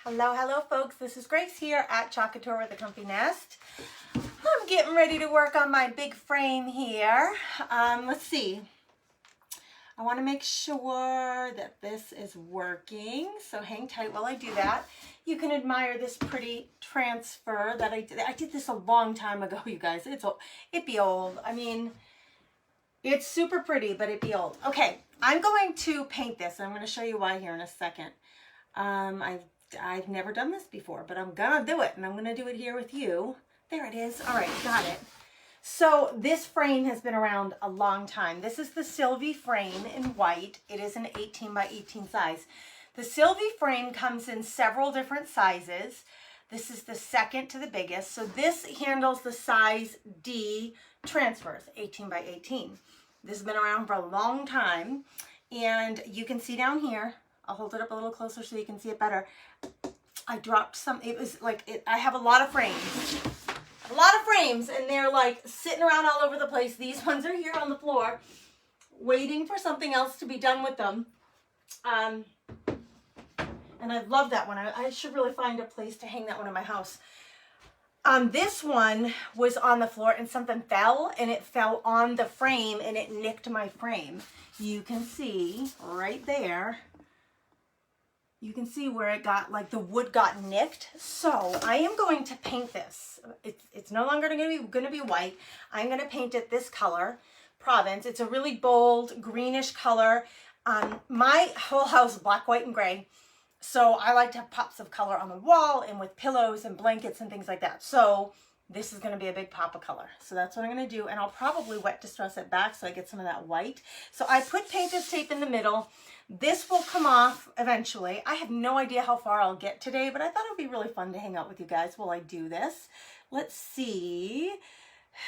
Hello, hello folks. This is Grace here at Club Couture with the Comfy Nest. I'm getting ready to work on my big frame here. Let's see. I want to make sure that this is working, so hang tight while I do that. You can admire this pretty transfer that I did. I did this a long time ago, you guys. It'd be old. I mean, it's super pretty, but it'd be old. Okay, I'm going to paint this. I'm going to show you why here in a second. I've never done this before, but I'm gonna do it, and I'm gonna do it here with you. There it is. All right, got it. So this frame has been around a long time. This is the Sylvie frame in white. It is an 18 by 18 size. The Sylvie frame comes in several different sizes. This is the second to the biggest. So this handles the size D transfers, 18 by 18. This has been around for a long time, and you can see down here, I'll hold it up a little closer so you can see it better. I dropped some, it was like, I have a lot of frames. And they're like sitting around all over the place. These ones are here on the floor, waiting for something else to be done with them. And I love that one. I should really find a place to hang that one in my house. This one was on the floor and something fell, and it fell on the frame and it nicked my frame. You can see right there. You can see where it got, like the wood got nicked. So I am going to paint this. It's no longer going to be white. I'm going to paint it this color, Provence. It's a really bold greenish color. My whole house is black, white, and gray. So I like to have pops of color on the wall and with pillows and blankets and things like that. So this is going to be a big pop of color. So that's what I'm going to do. And I'll probably wet distress it back so I get some of that white. So I put painter's tape in the middle. This will come off eventually. I have no idea how far I'll get today, but I thought it would be really fun to hang out with you guys while I do this. Let's see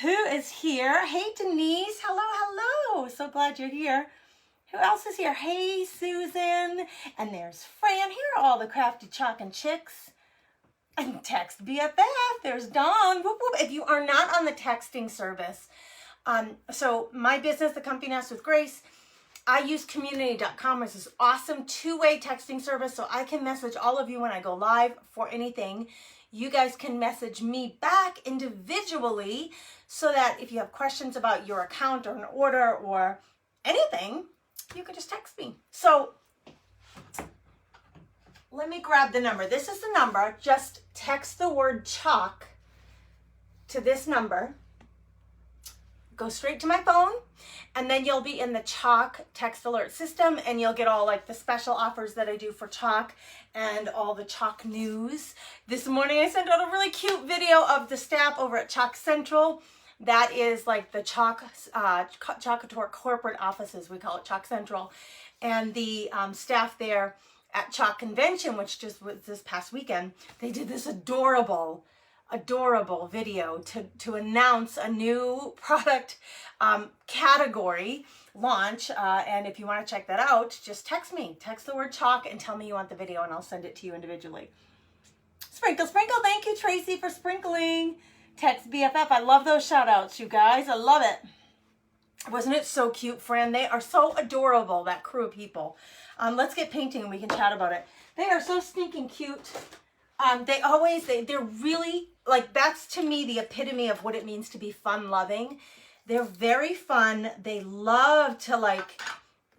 who is here. Hey, Denise. Hello, hello. So glad you're here. Who else is here? Hey, Susan. And there's Fran. Here are all the crafty chalk and chicks. And text BFF. There's Dawn. Whoop, whoop. If you are not on the texting service, so my business, The Comfy Nest with Grace, I use community.com, which is awesome two-way texting service, so I can message all of you when I go live for anything. You guys can message me back individually so that if you have questions about your account or an order or anything, you can just text me. So let me grab the number. This is the number. Just text the word chalk to this number. Go straight to my phone, and then you'll be in the chalk text alert system, and you'll get all like the special offers that I do for chalk and all the chalk news. This morning I sent out a really cute video of the staff over at Chalk Central. That is like the Chalk Couture corporate offices. We call it Chalk Central. And the staff there at Chalk Convention, which just was this past weekend, they did this adorable video to announce a new product category launch. And if you want to check that out, just text me. Text the word chalk and tell me you want the video, and I'll send it to you individually. Sprinkle, sprinkle. Thank you, Tracy, for sprinkling. Text BFF. I love those shout outs, you guys. I love it. Wasn't it so cute, Fran? They are so adorable, that crew of people. Let's get painting and we can chat about it. They are so stinking cute. They're really, like, that's to me the epitome of what it means to be fun loving. They're very fun. They love to like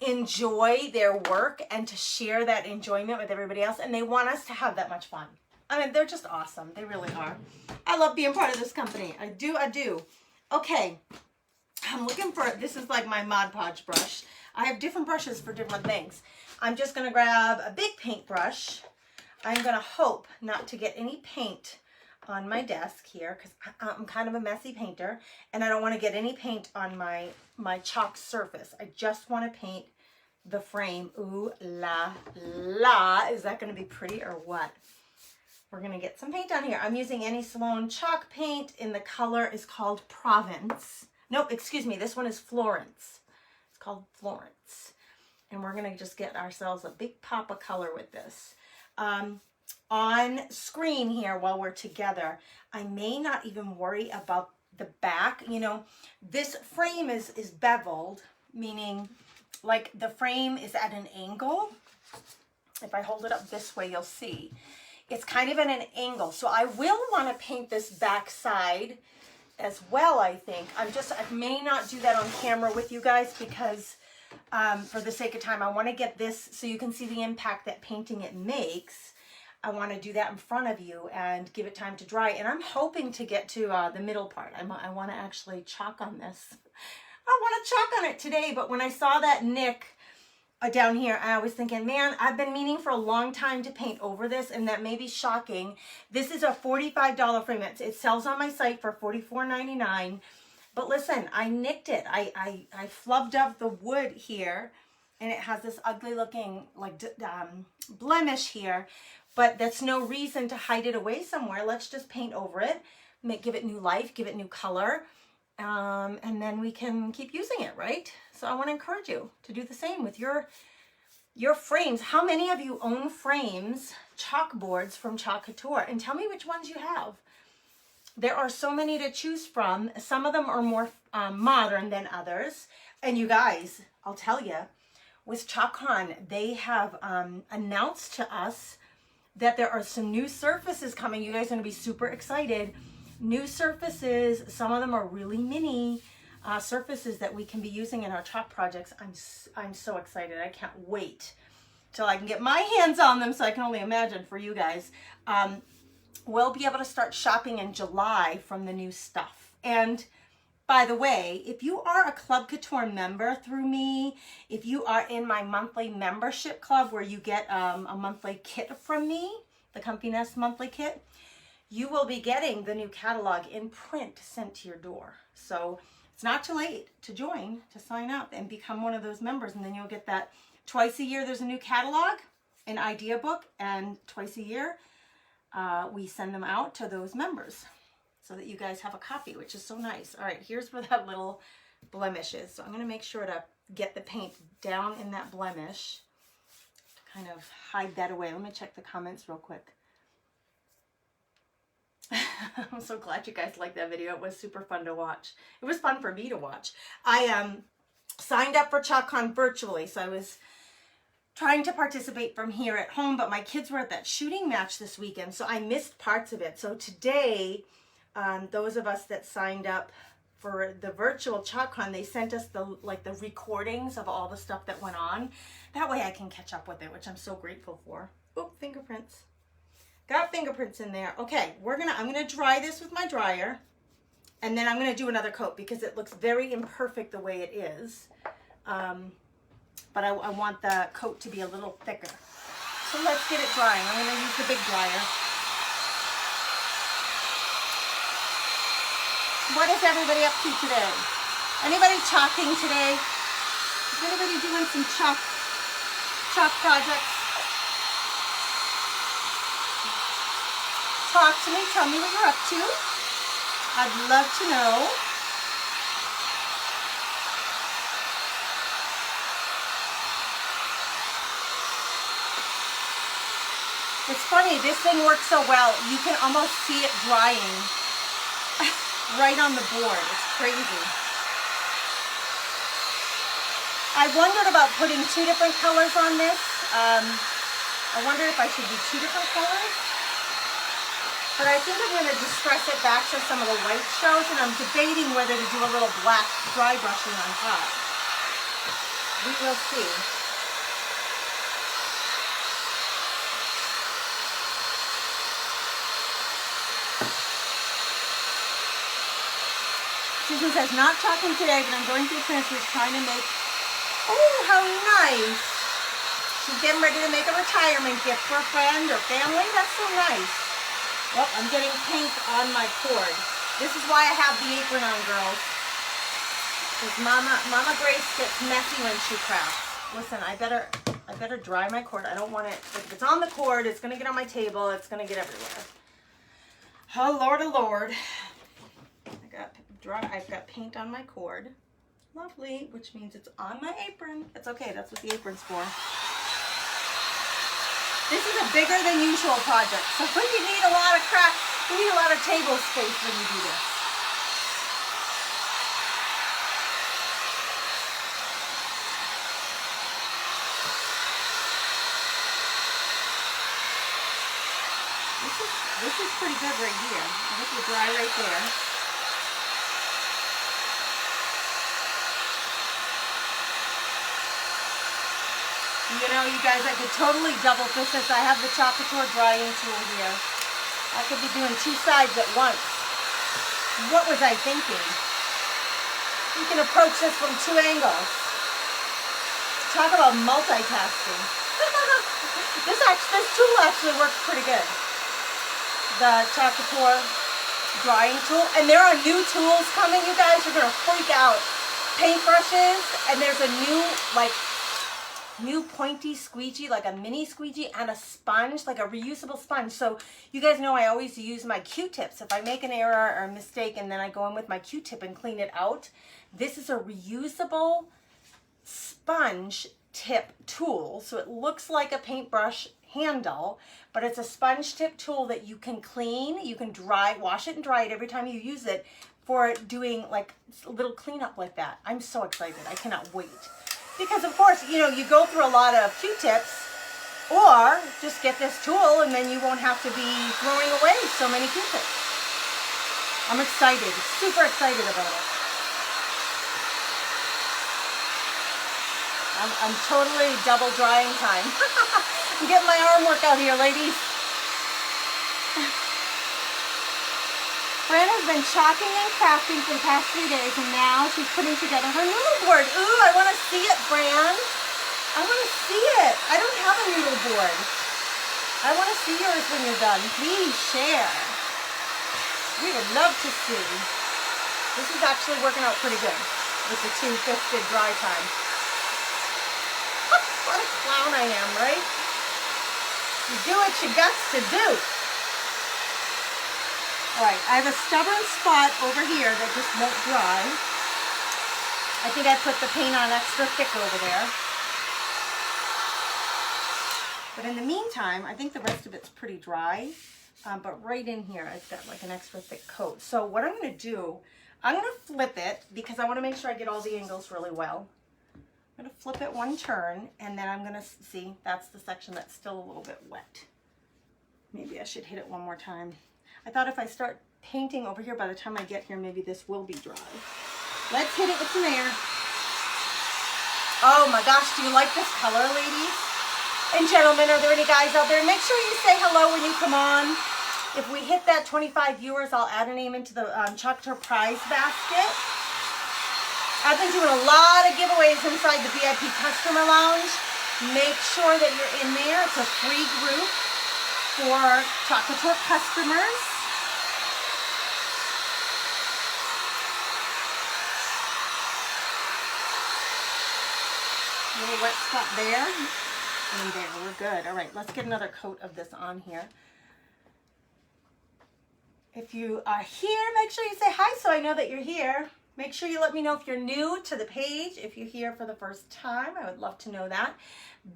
enjoy their work and to share that enjoyment with everybody else. And they want us to have that much fun. I mean, they're just awesome. They really are. I love being part of this company. I do. Okay. I'm looking for, this is like my Mod Podge brush. I have different brushes for different things. I'm just going to grab a big paintbrush. I'm going to hope not to get any paint on my desk here because I'm kind of a messy painter, and I don't want to get any paint on my chalk surface. I just want to paint the frame. Ooh la la. Is that going to be pretty or what? We're going to get some paint on here. I'm using Annie Sloan chalk paint, and the color is called Provence. Nope, excuse me. This one is Florence. It's called Florence. And we're going to just get ourselves a big pop of color with this. On screen here while we're together, I may not even worry about the back. You know, this frame is beveled, meaning like the frame is at an angle. If I hold it up this way, you'll see. It's kind of at an angle. So I will want to paint this back side as well, I think. I may not do that on camera with you guys because for the sake of time, I want to get this so you can see the impact that painting it makes. I want to do that in front of you and give it time to dry. And I'm hoping to get to the middle part. I want to actually chalk on this. I want to chalk on it today, but when I saw that nick down here, I was thinking, man, I've been meaning for a long time to paint over this, and that may be shocking. This is a $45 frame. It sells on my site for $44.99. But listen, I nicked it. I flubbed up the wood here, and it has this ugly looking like blemish here. But that's no reason to hide it away somewhere. Let's just paint over it, give it new life, give it new color. And then we can keep using it, right? So I want to encourage you to do the same with your frames. How many of you own frames, chalkboards from Club Couture? And tell me which ones you have. There are so many to choose from. Some of them are more modern than others. And you guys, I'll tell you, with ChalkCon, they have announced to us that there are some new surfaces coming. You guys are going to be super excited. New surfaces, some of them are really mini surfaces that we can be using in our chalk projects. I'm so excited. I can't wait till I can get my hands on them, so I can only imagine for you guys. We'll be able to start shopping in July from the new stuff. And by the way, if you are a Club Couture member through me, if you are in my monthly membership club where you get a monthly kit from me, the Comfy Nest monthly kit, you will be getting the new catalog in print sent to your door. So it's not too late to join, to sign up and become one of those members. And then you'll get that twice a year. There's a new catalog, an idea book, and twice a year we send them out to those members so that you guys have a copy, which is so nice. All right, here's where that little blemish is. So I'm going to make sure to get the paint down in that blemish to kind of hide that away. Let me check the comments real quick. I'm so glad you guys liked that video. It was super fun to watch. It was fun for me to watch. I signed up for ChalkCon virtually, so I was trying to participate from here at home, but my kids were at that shooting match this weekend, so I missed parts of it. So today, those of us that signed up for the virtual ChalkCon, they sent us the recordings of all the stuff that went on. That way I can catch up with it, which I'm so grateful for. Oh, fingerprints. Got fingerprints in there. Okay, I'm gonna dry this with my dryer, and then I'm gonna do another coat because it looks very imperfect the way it is. But I want the coat to be a little thicker. So let's get it drying. I'm gonna use the big dryer. What is everybody up to today? Anybody chalking today? Is anybody doing some chalk projects? Talk to me, tell me what you're up to. I'd love to know. It's funny, this thing works so well, you can almost see it drying right on the board. It's crazy. I wondered about putting two different colors on this. I wondered if I should do two different colors. But I think I'm going to distress it back so some of the white shows, and I'm debating whether to do a little black dry brushing on top. We will see. Susan says, not chalking today, but I'm going through transfers trying to make, oh, how nice. She's getting ready to make a retirement gift for a friend or family. That's so nice. Well, I'm getting paint on my cord. This is why I have the apron on, girls. Because Mama Grace gets messy when she crafts. Listen, I better dry my cord. I don't want it, if it's on the cord, it's gonna get on my table, it's gonna get everywhere. Oh Lord, oh Lord. I've got paint on my cord. Lovely, which means it's on my apron. It's okay, that's what the apron's for. This is a bigger than usual project, so you need a lot of you need a lot of table space when you do this. This is pretty good right here. I hope you're dry right there. You know, you guys, I could totally double fist this. I have the Club Couture drying tool here. I could be doing two sides at once. What was I thinking? You can approach this from two angles. Talk about multitasking. This tool actually works pretty good. The Club Couture drying tool. And there are new tools coming, you guys. You're going to freak out. Paintbrushes, and there's a new pointy squeegee, like a mini squeegee, and a sponge, like a reusable sponge. So you guys know I always use my Q-tips. If I make an error or a mistake and then I go in with my Q-tip and clean it out, this is a reusable sponge tip tool. So it looks like a paintbrush handle, but it's a sponge tip tool that you can clean, you can dry, wash it and dry it every time you use it for doing like a little cleanup like that. I'm so excited. I cannot wait. Because of course, you know, you go through a lot of Q-tips, or just get this tool and then you won't have to be throwing away so many Q-tips. I'm excited, super excited about it. I'm totally double drying time. I'm getting my arm workout here, ladies. Fran has been chalking and crafting for the past 3 days, and now she's putting together her noodle board. Ooh, I want to see it, Fran. I want to see it. I don't have a noodle board. I want to see yours when you're done. Please share. We would love to see. This is actually working out pretty good with the two-fisted dry time. What a clown I am, right? You do what you got to do. All right, I have a stubborn spot over here that just won't dry. I think I put the paint on extra thick over there. But in the meantime, I think the rest of it's pretty dry. But right in here, I've got like an extra thick coat. So what I'm going to do, I'm going to flip it because I want to make sure I get all the angles really well. I'm going to flip it one turn, and then I'm going to see, that's the section that's still a little bit wet. Maybe I should hit it one more time. I thought if I start painting over here, by the time I get here, maybe this will be dry. Let's hit it with some air. Oh my gosh, do you like this color, ladies? And gentlemen, are there any guys out there? Make sure you say hello when you come on. If we hit that 25 viewers, I'll add a name into the Club Couture prize basket. I've been doing a lot of giveaways inside the VIP Customer Lounge. Make sure that you're in there. It's a free group for Club Couture customers. Little wet spot there. And there, we're good. All right, let's get another coat of this on here. If you are here, make sure you say hi so I know that you're here. Make sure you let me know if you're new to the page. If you're here for the first time, I would love to know that.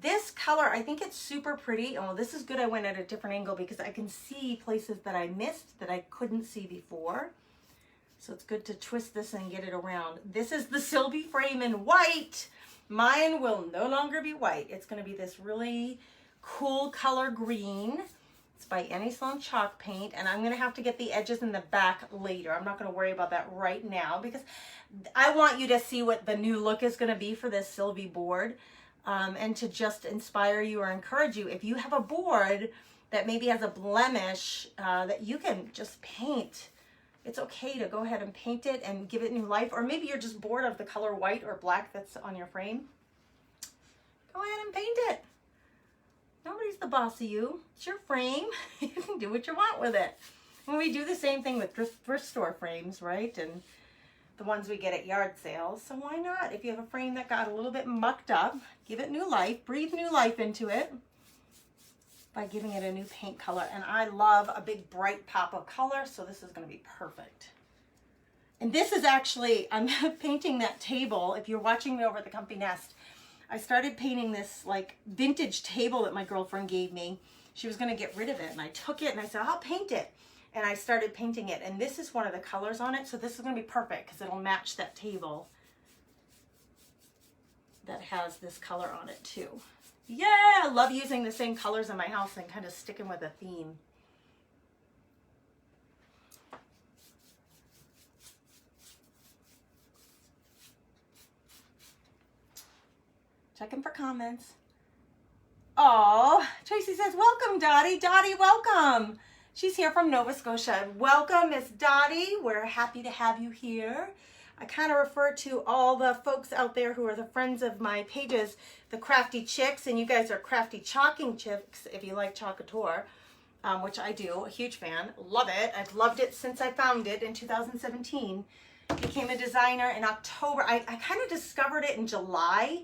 This color, I think it's super pretty. Oh, this is good I went at a different angle because I can see places that I missed that I couldn't see before. So it's good to twist this and get it around. This is the Sylvie frame in white. Mine will no longer be white. It's going to be this really cool color green. It's by Annie Sloan Chalk Paint, and I'm going to have to get the edges in the back later. I'm not going to worry about that right now because I want you to see what the new look is going to be for this Sylvie board, and to just inspire you or encourage you. If you have a board that maybe has a blemish that you can just paint, it's okay to go ahead and paint it and give it new life. Or maybe you're just bored of the color white or black that's on your frame. Go ahead and paint it. Nobody's the boss of you. It's your frame. You can do what you want with it. And we do the same thing with thrift store frames, right? And the ones we get at yard sales. So why not? If you have a frame that got a little bit mucked up, give it new life. Breathe new life into it by giving it a new paint color. And I love a big bright pop of color, so this is going to be perfect. And this is actually, I'm painting that table. If you're watching me over at the Comfy Nest, I started painting this like vintage table that my girlfriend gave me. She was going to get rid of it, and I took it and I said, I'll paint it. And I started painting it, and this is one of the colors on it, so this is going to be perfect because it'll match that table that has this color on it too. Yeah, I love using the same colors in my house and kind of sticking with a theme. Checking for comments. Oh, Tracy says, welcome, Dottie. Dottie, welcome. She's here from Nova Scotia. Welcome, Miss Dottie. We're happy to have you here. I kind of refer to all the folks out there who are the friends of my pages, the Crafty Chicks, and you guys are Crafty Chalking Chicks if you like Chalk Couture, which I do, a huge fan. Love it. I've loved it since I found it in 2017. Became a designer in October. I kind of discovered it in July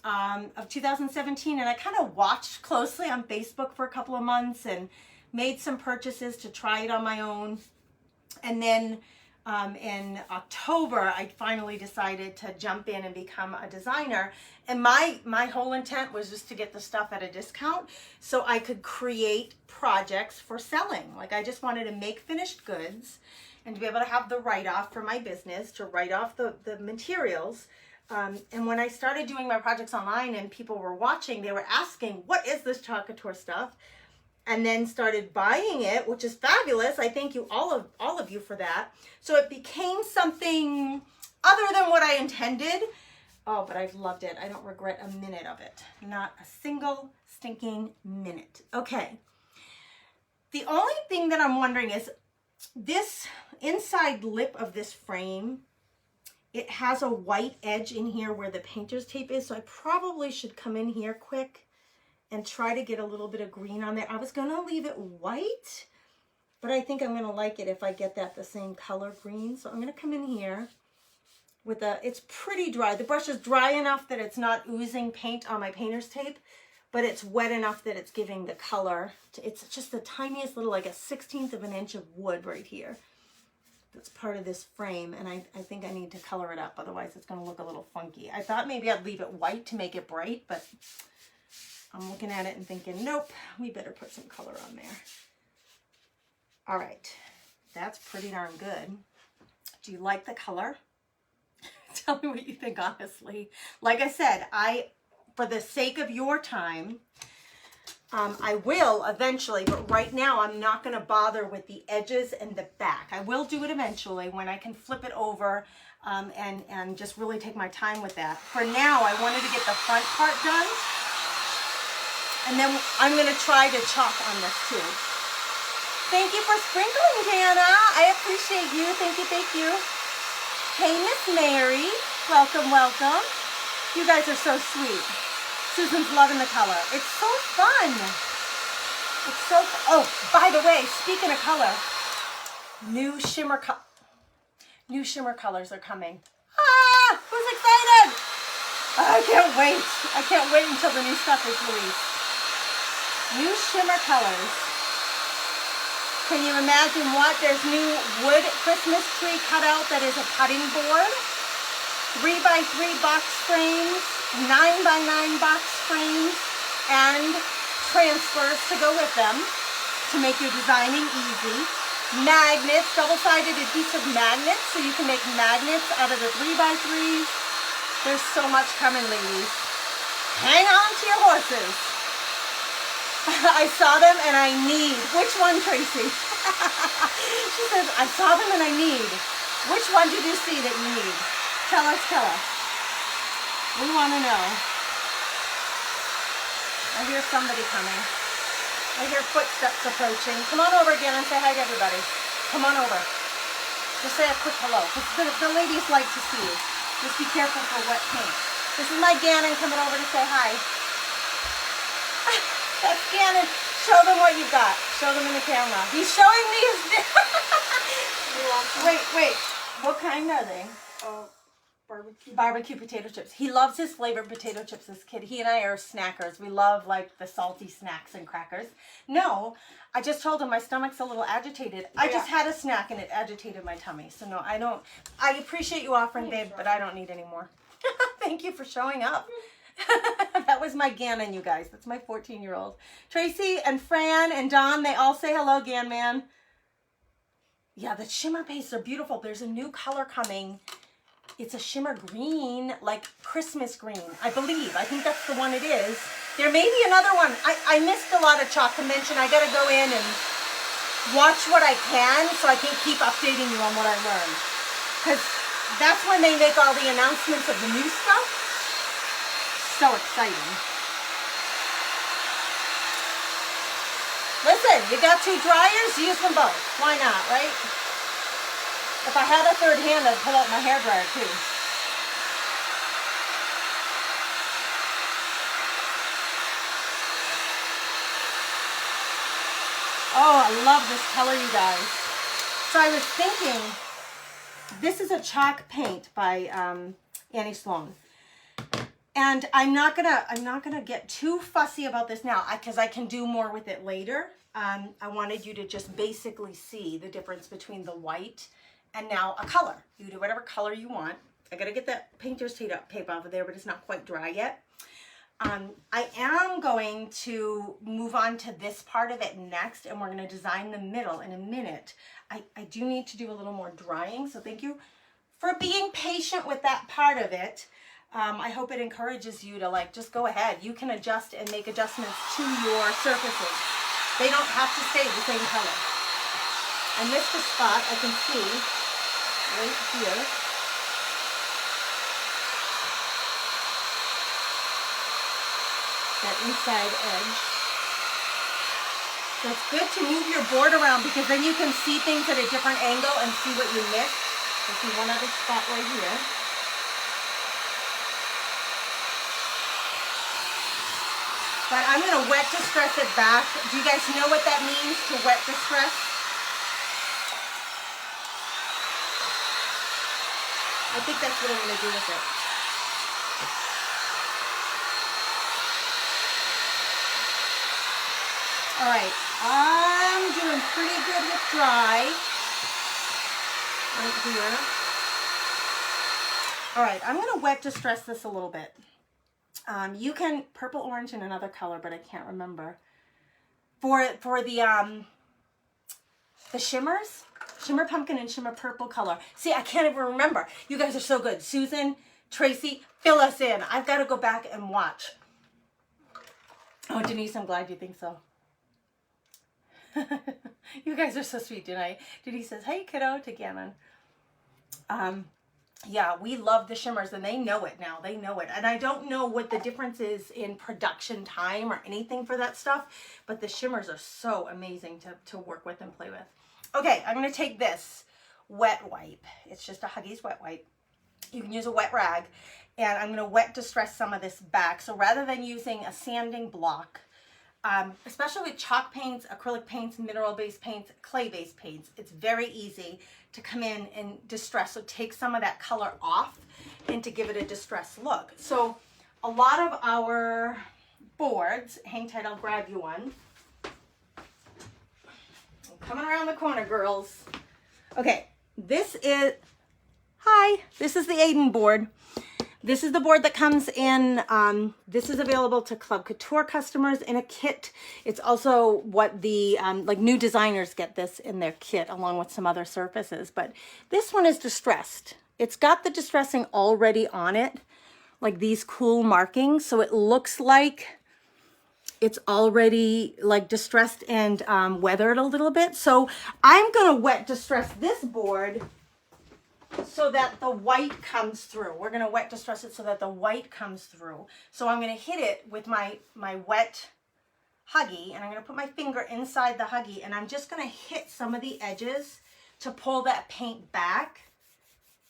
of 2017, and I kind of watched closely on Facebook for a couple of months and made some purchases to try it on my own. And then in October, I finally decided to jump in and become a designer. And my whole intent was just to get the stuff at a discount so I could create projects for selling. Like, I just wanted to make finished goods and to be able to have the write-off for my business, to write off the materials. And when I started doing my projects online and people were watching, they were asking, what is this Chalk Couture stuff? And then started buying it, which is fabulous. I thank you, all of you, for that. So it became something other than what I intended. Oh, but I've loved it. I don't regret a minute of it. Not a single stinking minute. Okay. The only thing that I'm wondering is this inside lip of this frame, it has a white edge in here where the painter's tape is. So I probably should come in here quick and try to get a little bit of green on there. I was gonna leave it white, but I think I'm gonna like it if I get that the same color green. So I'm gonna come in here with it's pretty dry. The brush is dry enough that it's not oozing paint on my painter's tape, but it's wet enough that it's giving the color. It's just the tiniest little, like a 1/16 of an inch of wood right here. That's part of this frame, and I think I need to color it up, otherwise it's gonna look a little funky. I thought maybe I'd leave it white to make it bright, but I'm looking at it and thinking, nope, we better put some color on there. All right, that's pretty darn good. Do you like the color? Tell me what you think, honestly. Like I said, for the sake of your time, I will eventually, but right now I'm not gonna bother with the edges and the back. I will do it eventually when I can flip it over and just really take my time with that. For now, I wanted to get the front part done. And then I'm going to try to chalk on this too. Thank you for sprinkling, Jana. I appreciate you. Thank you, thank you. Hey, Miss Mary. Welcome, welcome. You guys are so sweet. Susan's loving the color. It's so fun. It's so fun. Oh, by the way, speaking of color, new shimmer colors are coming. Ah, who's excited? I can't wait. I can't wait until the new stuff is released. New shimmer colors. Can you imagine what? There's new wood Christmas tree cutout that is a cutting board. 3x3 box frames, 9x9 box frames, and transfers to go with them to make your designing easy. Magnets, double-sided adhesive magnets, so you can make magnets out of the 3x3s. There's so much coming, ladies. Hang on to your horses. I saw them and I need. Which one, Tracy? She says, I saw them and I need. Which one did you see that you need? Tell us, tell us. We want to know. I hear somebody coming. I hear footsteps approaching. Come on over again and say hi to everybody. Come on over. Just say a quick hello. The ladies like to see you. Just be careful for wet paint. This is my Gannon coming over to say hi. That's Gannon. Show them what you got. Show them in the camera. He's showing me his... Wait. What kind are they? Barbecue potato chips. He loves his flavored potato chips, this kid. He and I are snackers. We love like the salty snacks and crackers. No, I just told him my stomach's a little agitated. I just had a snack and it agitated my tummy. So no, I don't. I appreciate you offering, babe, but I don't need any more. Thank you for showing up. That was my Gannon, you guys. That's my 14-year-old. Tracy and Fran and Don, they all say hello, Gan Man. Yeah, the shimmer pastes are beautiful. There's a new color coming. It's a shimmer green, like Christmas green, I believe. I think that's the one it is. There may be another one. I missed a lot of chalk convention. I got to go in and watch what I can so I can keep updating you on what I learned. Because that's when they make all the announcements of the new stuff. so exciting. Listen, you got 2 dryers, use them both. Why not, right? If I had a third hand, I'd pull out my hairdryer too. Oh, I love this color, you guys. So I was thinking, this is a chalk paint by Annie Sloan. And I'm not gonna get too fussy about this now because I can do more with it later. I wanted you to just basically see the difference between the white and now a color. You do whatever color you want. I gotta get that painter's tape off of there, but it's not quite dry yet. I am going to move on to this part of it next, and we're going to design the middle in a minute. I do need to do a little more drying, so thank you for being patient with that part of it. I hope it encourages you to just go ahead. You can adjust and make adjustments to your surfaces. They don't have to stay the same color. I missed a spot I can see right here. That inside edge. So it's good to move your board around because then you can see things at a different angle and see what you missed. I see one other spot right here. But I'm going to wet distress it back. Do you guys know what that means, to wet distress? I think that's what I'm going to do with it. All right, I'm doing pretty good with dry right here. All right, I'm gonna wet distress this a little bit. You can purple, orange, and another color, but I can't remember. For the shimmers, shimmer pumpkin and shimmer purple color. See, I can't even remember. You guys are so good. Susan, Tracy, fill us in. I've got to go back and watch. Oh, Denise, I'm glad you think so. You guys are so sweet tonight. Denise says, hey kiddo, to Gammon. Yeah, we love the shimmers and they know it now. They know it. And I don't know what the difference is in production time or anything for that stuff, but the shimmers are so amazing to work with and play with. Okay, I'm going to take this wet wipe. It's just a Huggies wet wipe. You can use a wet rag. And I'm going to wet distress some of this back. So rather than using a sanding block, especially with chalk paints, acrylic paints, mineral-based paints, clay-based paints, it's very easy to come in and distress. So take some of that color off and to give it a distressed look. So a lot of our boards, hang tight, I'll grab you one. I'm coming around the corner, girls. Okay, this is the Aiden board. This is the board that comes in. This is available to Club Couture customers in a kit. It's also what the new designers get this in their kit along with some other surfaces. But this one is distressed. It's got the distressing already on it, like these cool markings. So it looks like it's already like distressed and weathered a little bit. So I'm gonna wet distress this board so that the white comes through. We're going to wet distress it so that the white comes through. So I'm going to hit it with my wet Huggy, and I'm going to put my finger inside the Huggy, and I'm just going to hit some of the edges to pull that paint back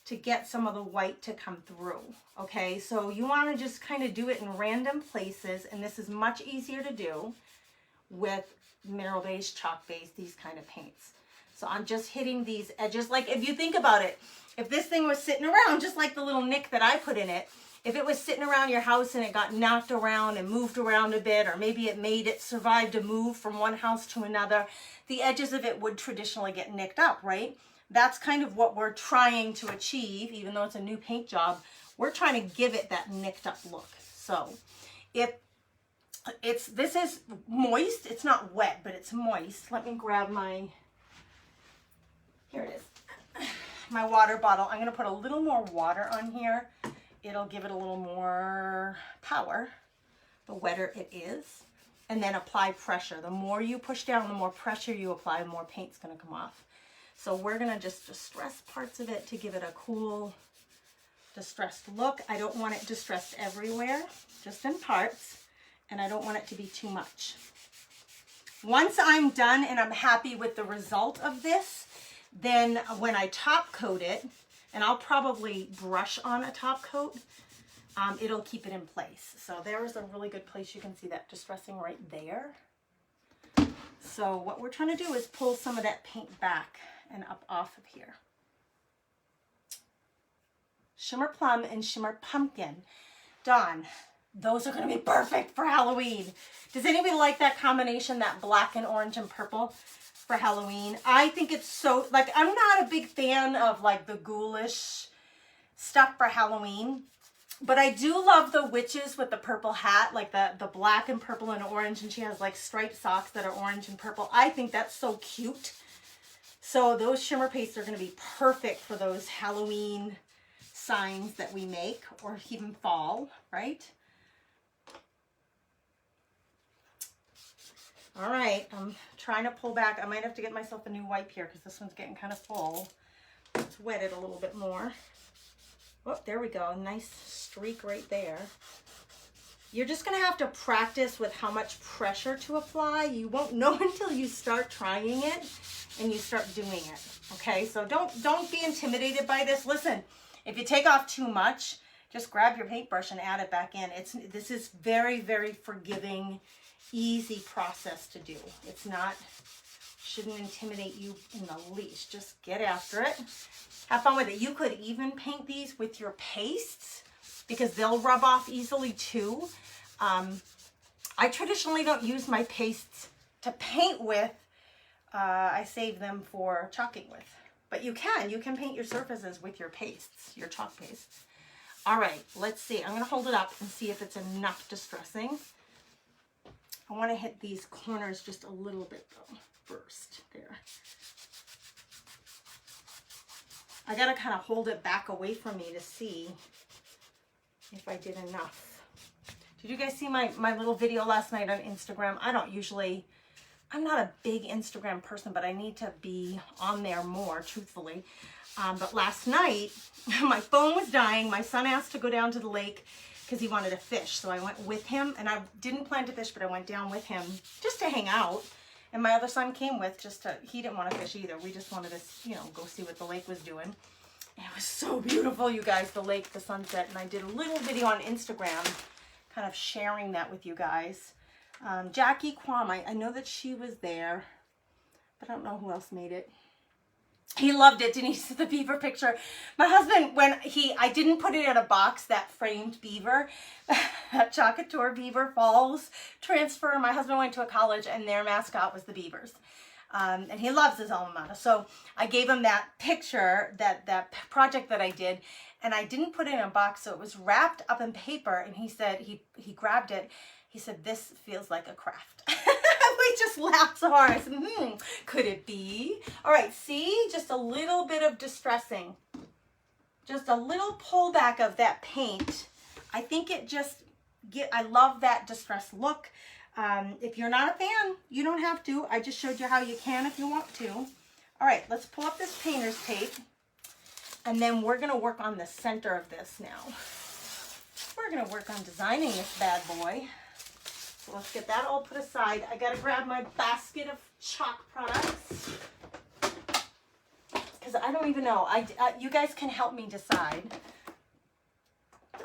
to get some of the white to come through. Okay, so you want to just kind of do it in random places, and this is much easier to do with mineral-based, chalk-based, these kind of paints. So I'm just hitting these edges. Like if you think about it, if this thing was sitting around, just like the little nick that I put in it, if it was sitting around your house and it got knocked around and moved around a bit, or maybe it survived a move from one house to another, the edges of it would traditionally get nicked up, right? That's kind of what we're trying to achieve, even though it's a new paint job. We're trying to give it that nicked up look. So this is moist. It's not wet, but it's moist. Let me grab here it is. My water bottle. I'm going to put a little more water on here. It'll give it a little more power, the wetter it is. And then apply pressure. The more you push down, the more pressure you apply, the more paint's going to come off. So we're going to just distress parts of it to give it a cool distressed look. I don't want it distressed everywhere, just in parts, and I don't want it to be too much. Once I'm done and I'm happy with the result of this, then when I top coat it, and I'll probably brush on a top coat, it'll keep it in place. So there is a really good place. You can see that distressing right there. So what we're trying to do is pull some of that paint back and up off of here. Shimmer Plum and Shimmer Pumpkin. Dawn, those are going to be perfect for Halloween. Does anybody like that combination, that black and orange and purple for Halloween? I think it's so, like, I'm not a big fan of like the ghoulish stuff for Halloween, but I do love the witches with the purple hat, like the black and purple and orange, and she has like striped socks that are orange and purple. I think that's so cute. So those shimmer pastes are going to be perfect for those Halloween signs that we make, or even fall, right? All right, I'm trying to pull back. I might have to get myself a new wipe here because this one's getting kind of full. Let's wet it a little bit more. Oh, there we go. Nice streak right there. You're just going to have to practice with how much pressure to apply. You won't know until you start trying it and you start doing it. Okay, so don't be intimidated by this. Listen, if you take off too much, just grab your paintbrush and add it back in. This is very, very forgiving, easy process to do. It's not, shouldn't intimidate you in the least. Just get after it. Have fun with it. You could even paint these with your pastes because they'll rub off easily too. I traditionally don't use my pastes to paint with. I save them for chalking with. But you can paint your surfaces with your pastes, your chalk pastes. All right, let's see. I'm going to hold it up and see if it's enough distressing. I want to hit these corners just a little bit though first. There. I got to kind of hold it back away from me to see if I did enough. Did you guys see my little video last night on Instagram? I'm not a big Instagram person, but I need to be on there more, truthfully. But last night, my phone was dying. My son asked to go down to the lake because he wanted to fish. So I went with him, and I didn't plan to fish, but I went down with him just to hang out. And my other son came with he didn't want to fish either. We just wanted to, go see what the lake was doing. And it was so beautiful, you guys, the lake, the sunset. And I did a little video on Instagram kind of sharing that with you guys. Jackie Kwam, I know that she was there, but I don't know who else made it. He loved it, didn't he? See the beaver picture. My husband, I didn't put it in a box, that framed beaver, that Club Couture Beaver Falls transfer. My husband went to a college and their mascot was the beavers. And he loves his alma mater. So I gave him that picture, that project that I did, and I didn't put it in a box, so it was wrapped up in paper, and he said, he grabbed it, he said, "This feels like a craft." We just laughed so hard. I said, could it be? All right, see, just a little bit of distressing. Just a little pullback of that paint. I think it I love that distressed look. If you're not a fan, you don't have to. I just showed you how you can if you want to. All right, let's pull up this painter's tape. And then we're going to work on the center of this now. We're going to work on designing this bad boy. So let's get that all put aside. I got to grab my basket of chalk products. Because I don't even know. You guys can help me decide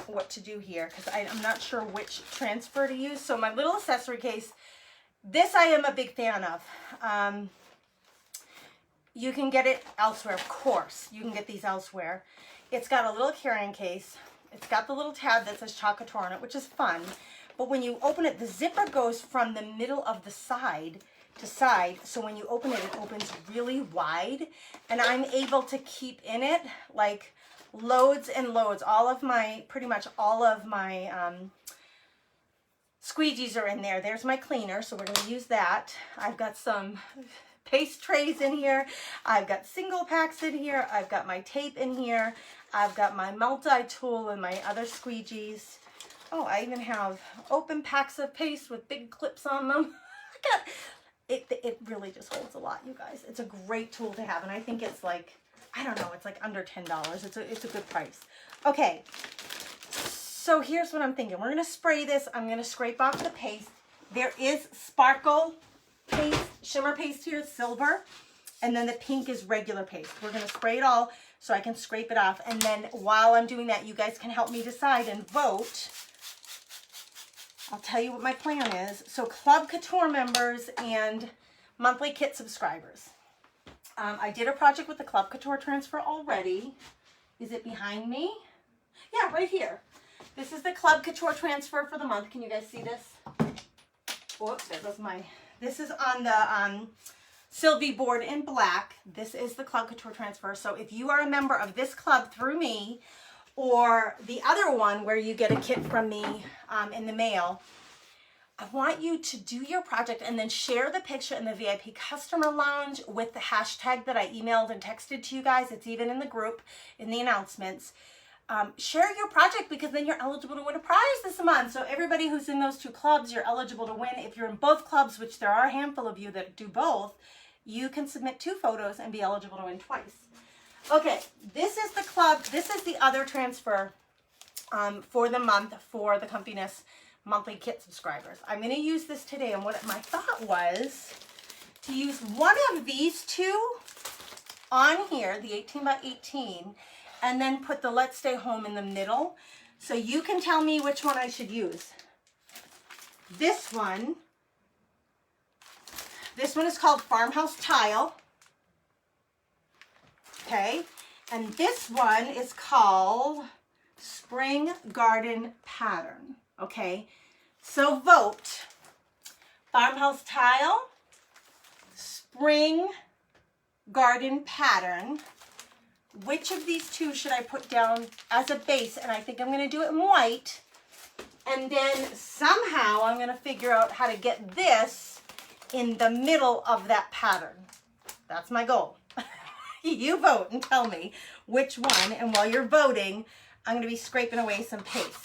what to do here. Because I'm not sure which transfer to use. So my little accessory case, this I am a big fan of. You can get it elsewhere, of course. You can get these elsewhere. It's got a little carrying case. It's got the little tab that says Club Couture on it, which is fun. But when you open it, the zipper goes from the middle of the side to side. So when you open it, it opens really wide. And I'm able to keep in it like loads and loads. Pretty much all of my squeegees are in there. There's my cleaner, so we're going to use that. I've got some paste trays in here. I've got single packs in here. I've got my tape in here. I've got my multi-tool and my other squeegees. Oh, I even have open packs of paste with big clips on them. It really just holds a lot, you guys. It's a great tool to have, and I think it's like, I don't know, it's like under $10. It's a good price. Okay, so here's what I'm thinking. We're gonna spray this. I'm gonna scrape off the paste. There is sparkle paste, shimmer paste here, silver, and then the pink is regular paste. We're gonna spray it all so I can scrape it off. And then while I'm doing that, you guys can help me decide and vote. I'll tell you what my plan is. So Club Couture members and monthly kit subscribers. I did a project with the Club Couture transfer already. Is it behind me? Yeah, right here. This is the Club Couture transfer for the month. Can you guys see this? Whoops, there goes my... This is on the Sylvie board in black. This is the Club Couture transfer. So if you are a member of this club through me, or the other one where you get a kit from me in the mail, I want you to do your project and then share the picture in the VIP customer lounge with the hashtag that I emailed and texted to you guys. It's even in the group, in the announcements. Share your project, because then you're eligible to win a prize this month. So everybody who's in those two clubs, you're eligible to win. If you're in both clubs, which there are a handful of you that do both, you can submit 2 photos and be eligible to win twice. Okay, this is the club. This is the other transfer for the month for the Comfiness monthly kit subscribers. I'm going to use this today, and what my thought was to use one of these two on here, the 18 by 18, and then put the Let's Stay Home in the middle. So you can tell me which one I should use. This one is called Farmhouse Tile. Okay, and this one is called Spring Garden Pattern. Okay, so vote Farmhouse Tile, Spring Garden Pattern. Which of these two should I put down as a base? And I think I'm going to do it in white, and then somehow I'm going to figure out how to get this in the middle of that pattern. That's my goal. You vote and tell me which one, and while you're voting, I'm going to be scraping away some paste.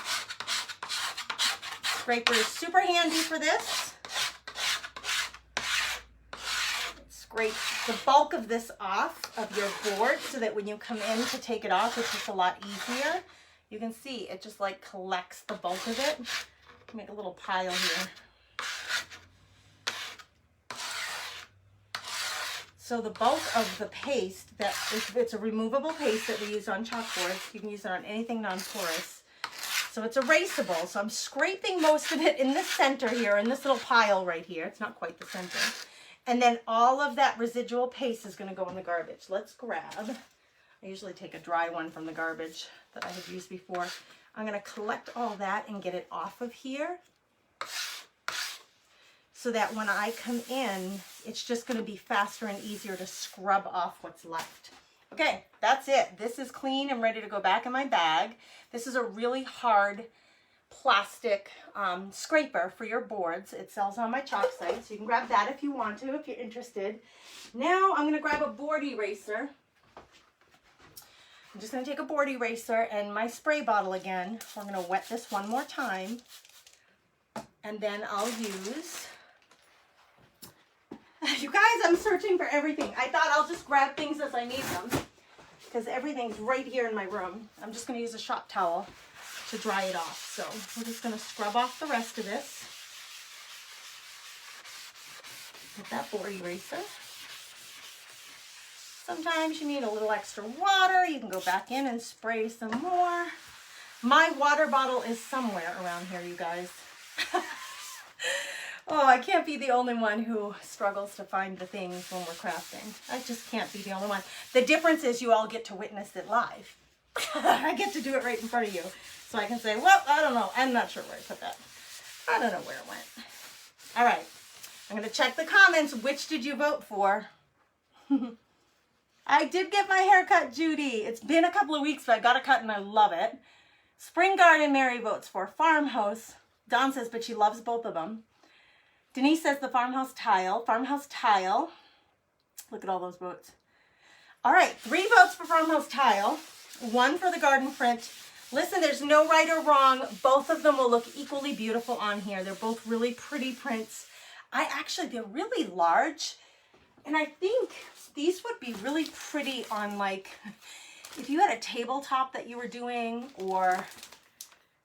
Scraper is super handy for this. Scrape the bulk of this off of your board so that when you come in to take it off, it's just a lot easier. You can see it just like collects the bulk of it. Make a little pile here. So the bulk of the paste, it's a removable paste that we use on chalkboards. You can use it on anything non-porous. So it's erasable. So I'm scraping most of it in the center here, in this little pile right here. It's not quite the center. And then all of that residual paste is going to go in the garbage. Let's grab, I usually take a dry one from the garbage that I have used before. I'm going to collect all that and get it off of here, so that when I come in, it's just going to be faster and easier to scrub off what's left. Okay, that's it. This is clean and ready to go back in my bag. This is a really hard plastic scraper for your boards. It sells on my chalk site, so you can grab that if you want to, if you're interested. Now I'm going to grab a board eraser. I'm just going to take a board eraser and my spray bottle again. We're going to wet this one more time, and then I'll use... You guys, I'm searching for everything. I thought I'll just grab things as I need them, because everything's right here in my room. I'm just going to use a shop towel to dry it off. So we're just going to scrub off the rest of this with that board eraser. Sometimes you need a little extra water. You can go back in and spray some more. My water bottle is somewhere around here, you guys. Oh, I can't be the only one who struggles to find the things when we're crafting. I just can't be the only one. The difference is you all get to witness it live. I get to do it right in front of you. So I can say, well, I don't know. I'm not sure where I put that. I don't know where it went. All right. I'm going to check the comments. Which did you vote for? I did get my hair cut, Judy. It's been a couple of weeks, but I got a cut and I love it. Spring Garden, Mary votes for. Farmhouse. Dawn says, but she loves both of them. Denise says the Farmhouse Tile. Farmhouse Tile. Look at all those votes. All right, 3 votes for Farmhouse Tile, 1 for the garden print. Listen, there's no right or wrong. Both of them will look equally beautiful on here. They're both really pretty prints. They're really large, and I think these would be really pretty on, like, if you had a tabletop that you were doing, or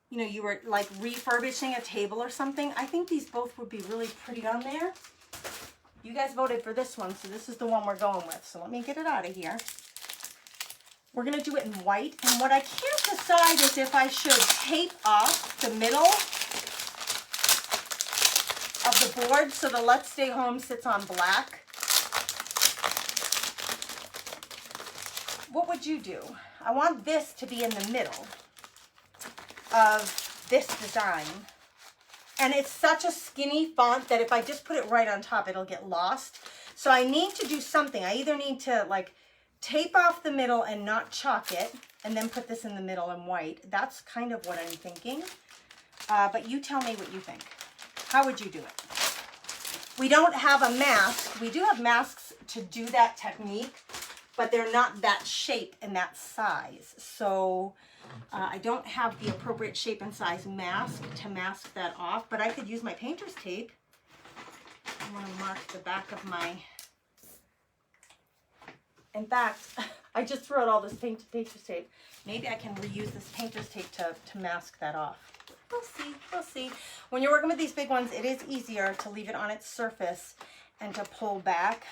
you know, you were like refurbishing a table or something, I think these both would be really pretty on there. You guys voted for this one, so this is the one we're going with. So let me get it out of here. We're gonna do it in white, and what I can't decide is if I should tape off the middle of the board so the Let's Stay Home sits on black. What would you do? I want this to be in the middle of this design. And it's such a skinny font that if I just put it right on top, it'll get lost. So I need to do something. I either need to like tape off the middle and not chalk it, and then put this in the middle in white. That's kind of what I'm thinking. But you tell me what you think. How would you do it? We don't have a mask. We do have masks to do that technique, but they're not that shape and that size. So I don't have the appropriate shape and size mask to mask that off, but I could use my painter's tape. I want to mark the back of my... In fact, I just threw out all this painter's tape. Maybe I can reuse this painter's tape to mask that off. We'll see, we'll see. When you're working with these big ones, it is easier to leave it on its surface and to pull back.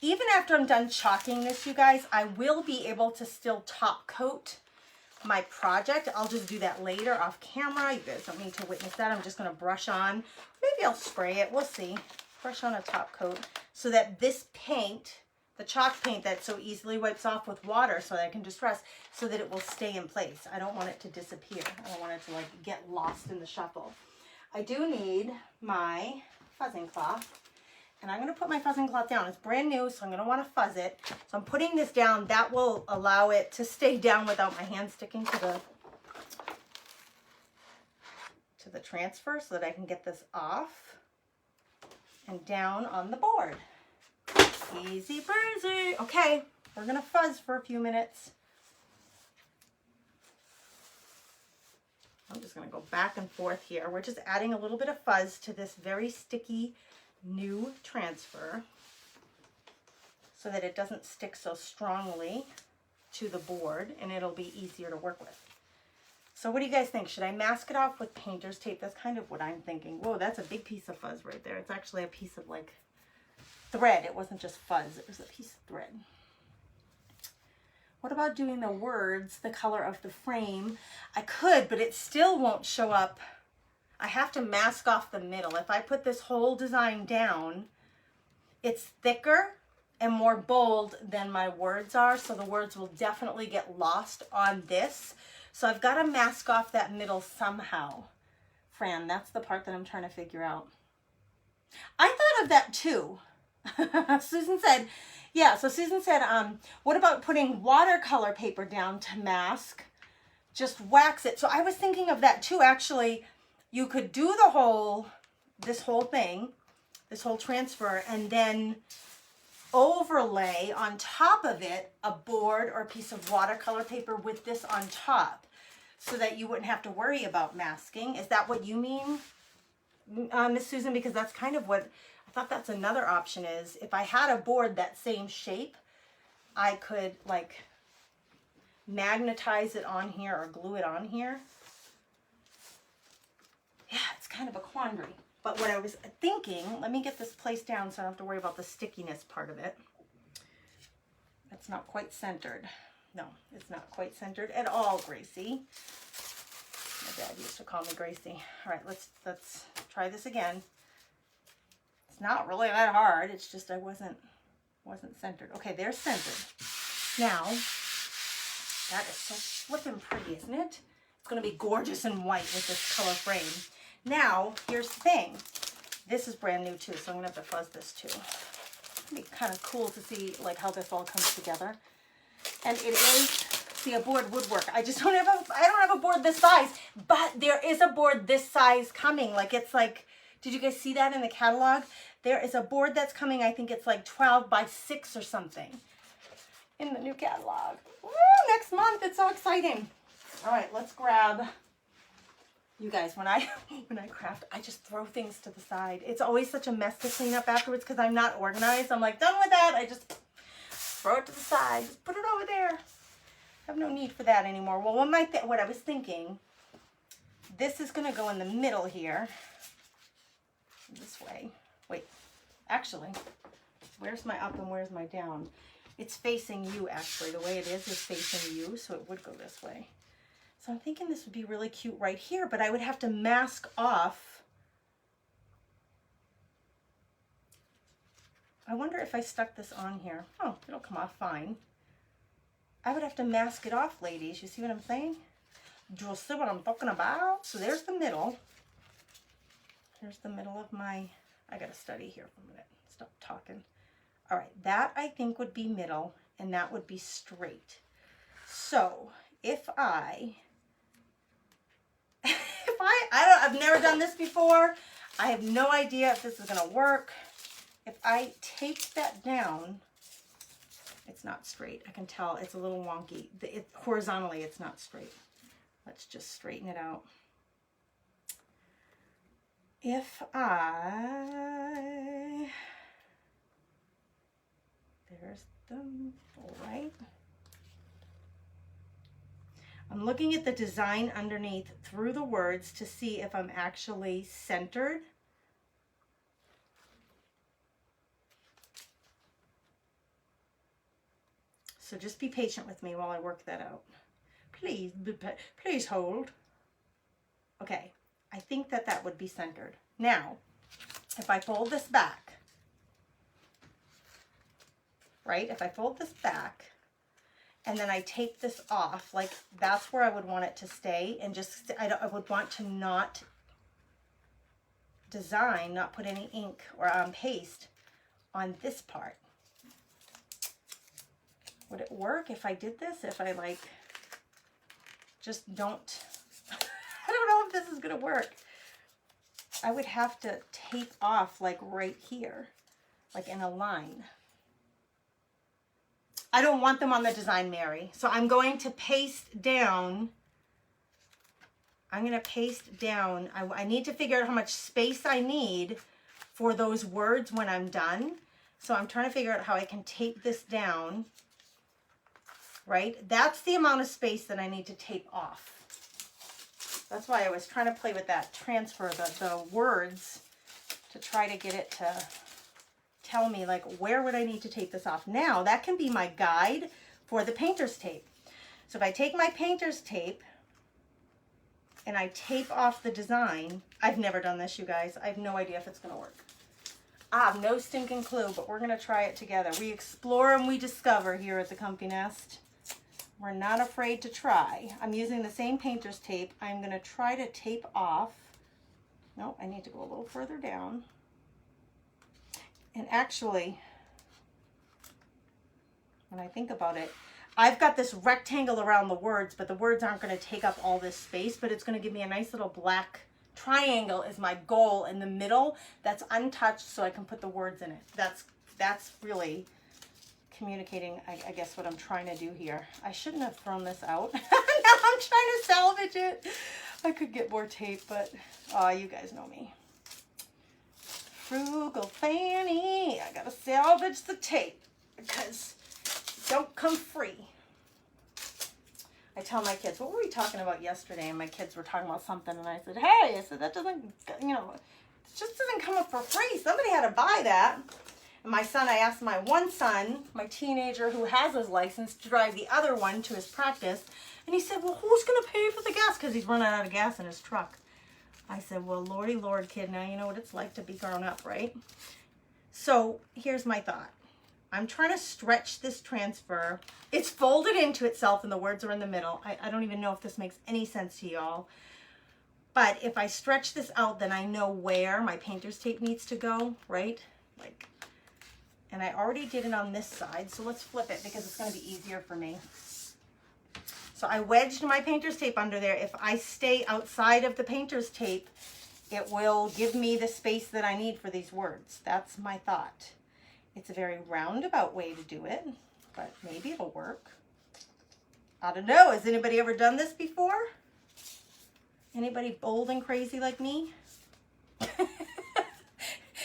Even after I'm done chalking this, you guys, I will be able to still top coat my project. I'll just do that later off camera. You guys don't need to witness that. I'm just going to brush on. Maybe I'll spray it. We'll see. Brush on a top coat so that this paint, the chalk paint that so easily wipes off with water so that I can just rest, so that it will stay in place. I don't want it to disappear. I don't want it to like get lost in the shuffle. I do need my fuzzing cloth. And I'm going to put my fuzzing cloth down. It's brand new, so I'm going to want to fuzz it. So I'm putting this down. That will allow it to stay down without my hand sticking to the transfer, so that I can get this off and down on the board. Easy breezy. Okay, we're going to fuzz for a few minutes. I'm just going to go back and forth here. We're just adding a little bit of fuzz to this very sticky new transfer so that it doesn't stick so strongly to the board, and it'll be easier to work with. So what do you guys think? Should I mask it off with painter's tape? That's kind of what I'm thinking. Whoa, that's a big piece of fuzz right there. It's actually a piece of like thread. It wasn't just fuzz, it was a piece of thread. What about doing the words the color of the frame? I could, but it still won't show up. I have to mask off the middle. If I put this whole design down, it's thicker and more bold than my words are, so the words will definitely get lost on this. So I've got to mask off that middle somehow. Fran, that's the part that I'm trying to figure out. I thought of that too. Susan said, yeah, so Susan said, what about putting watercolor paper down to mask? Just wax it. So I was thinking of that too, actually. You could do this whole thing, this whole transfer, and then overlay on top of it a board or a piece of watercolor paper with this on top, so that you wouldn't have to worry about masking. Is that what you mean, Miss Susan? Because that's kind of what, I thought that's another option, is if I had a board that same shape, I could like magnetize it on here or glue it on here. Yeah, it's kind of a quandary. But what I was thinking, let me get this placed down so I don't have to worry about the stickiness part of it. That's not quite centered. No, it's not quite centered at all, Gracie. My dad used to call me Gracie. All right, let's try this again. It's not really that hard. It's just I wasn't centered. Okay, they're centered. Now, that is so flippin' pretty, isn't it? It's going to be gorgeous and white with this color frame. Now, here's the thing. This is brand new too, so I'm going to have to fuzz this too. It'll be kind of cool to see like how this all comes together. And it is, see, a board would work. I just don't have a board this size, but there is a board this size coming. Like it's like, did you guys see that in the catalog? There is a board that's coming. I think it's like 12 by 6 or something in the new catalog. Woo, next month. It's so exciting. All right, let's grab. You guys, when I craft, I just throw things to the side. It's always such a mess to clean up afterwards because I'm not organized. I'm like, done with that. throw it to the side. Just put it over there. I have no need for that anymore. Well, what I was thinking, this is going to go in the middle here. This way. Wait, actually, where's my up and where's my down? It's facing you, actually. The way it is facing you, so it would go this way. So I'm thinking this would be really cute right here, but I would have to mask off. I wonder if I stuck this on here. Oh, it'll come off fine. I would have to mask it off, ladies. You see what I'm saying? Do you see what I'm talking about? So there's the middle. Here's the middle of my, I gotta study here for a minute. Stop talking. All right, that I think would be middle, and that would be straight. So if I've never done this before. I have no idea if this is gonna work. If I tape that down, it's not straight. I can tell it's a little wonky. Horizontally, it's not straight. Let's just straighten it out. If there's the middle, right? I'm looking at the design underneath through the words to see if I'm actually centered. So just be patient with me while I work that out. Please hold. Okay, I think that would be centered. Now, if I fold this back, right? If I fold this back and then I tape this off, like that's where I would want it to stay, and just, I would want to not design, not put any ink or paste on this part. Would it work if I did this? If I like, just don't, I don't know if this is gonna work. I would have to tape off like right here, like in a line. I don't want them on the design, Mary. So I'm going to paste down. I'm gonna paste down. I need to figure out how much space I need for those words when I'm done. So I'm trying to figure out how I can tape this down. Right? That's the amount of space that I need to tape off. That's why I was trying to play with that transfer, the words, to try to get it to tell me, like, where would I need to tape this off. Now, that can be my guide for the painter's tape. So if I take my painter's tape and I tape off the design, I've never done this, you guys. I have no idea if it's going to work. I have no stinking clue, but we're going to try it together. We explore and we discover here at the Comfy Nest. We're not afraid to try. I'm using the same painter's tape. I'm going to try to tape off. No, I need to go a little further down. And actually, when I think about it, I've got this rectangle around the words, but the words aren't going to take up all this space, but it's going to give me a nice little black triangle is my goal in the middle that's untouched, so I can put the words in it. That's really communicating, I guess, what I'm trying to do here. I shouldn't have thrown this out. Now I'm trying to salvage it. I could get more tape, but you guys know me. Frugal Fanny. I gotta salvage the tape because it don't come free. I tell my kids, what were we talking about yesterday? And my kids were talking about something, and I said, hey, that doesn't, it just doesn't come up for free. Somebody had to buy that. And my son, I asked my one son, my teenager who has his license, to drive the other one to his practice. And he said, well, who's going to pay for the gas? Because he's running out of gas in his truck. I said, well, lordy lord, kid, now you know what it's like to be grown up, right? So here's my thought. I'm trying to stretch this transfer. It's folded into itself and the words are in the middle. I don't even know if this makes any sense to y'all. But if I stretch this out, then I know where my painter's tape needs to go, right? Like, and I already did it on this side, so let's flip it because it's going to be easier for me. So I wedged my painter's tape under there. If I stay outside of the painter's tape, it will give me the space that I need for these words. That's my thought. It's a very roundabout way to do it, but maybe it'll work. I don't know. Has anybody ever done this before? Anybody bold and crazy like me?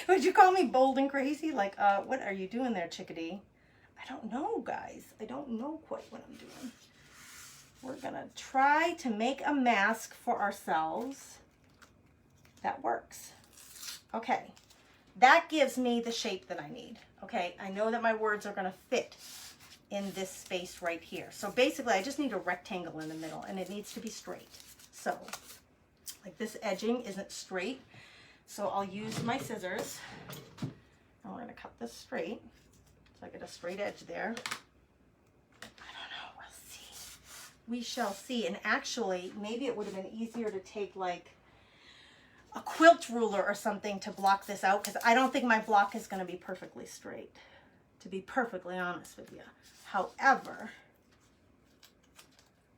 Would you call me bold and crazy? Like, what are you doing there, chickadee? I don't know, guys. I don't know quite what I'm doing. We're gonna try to make a mask for ourselves that works. Okay, that gives me the shape that I need. Okay, I know that my words are gonna fit in this space right here. So basically I just need a rectangle in the middle and it needs to be straight. So like this edging isn't straight. So I'll use my scissors and we're gonna cut this straight. So I get a straight edge there. I don't know, we'll see. We shall see. And actually, maybe it would have been easier to take like a quilt ruler or something to block this out, because I don't think my block is going to be perfectly straight, to be perfectly honest with you. However,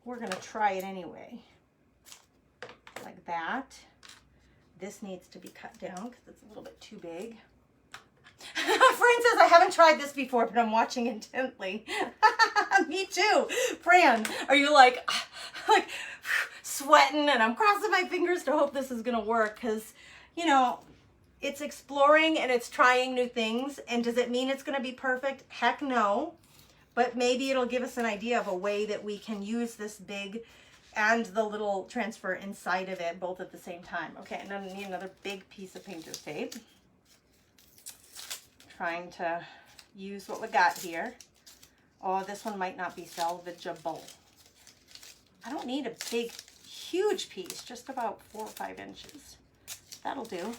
we're going to try it anyway. Like that. This needs to be cut down because it's a little bit too big. Fran says, I haven't tried this before, but I'm watching intently. Me too. Fran, are you like sweating and I'm crossing my fingers to hope this is going to work? Because, you know, it's exploring and it's trying new things. And does it mean it's going to be perfect? Heck no. But maybe it'll give us an idea of a way that we can use this big and the little transfer inside of it both at the same time. Okay, and then I need another big piece of painter's tape. Trying to use what we got here. Oh, this one might not be salvageable. I don't need a big, huge piece, just about 4 or 5 inches. That'll do.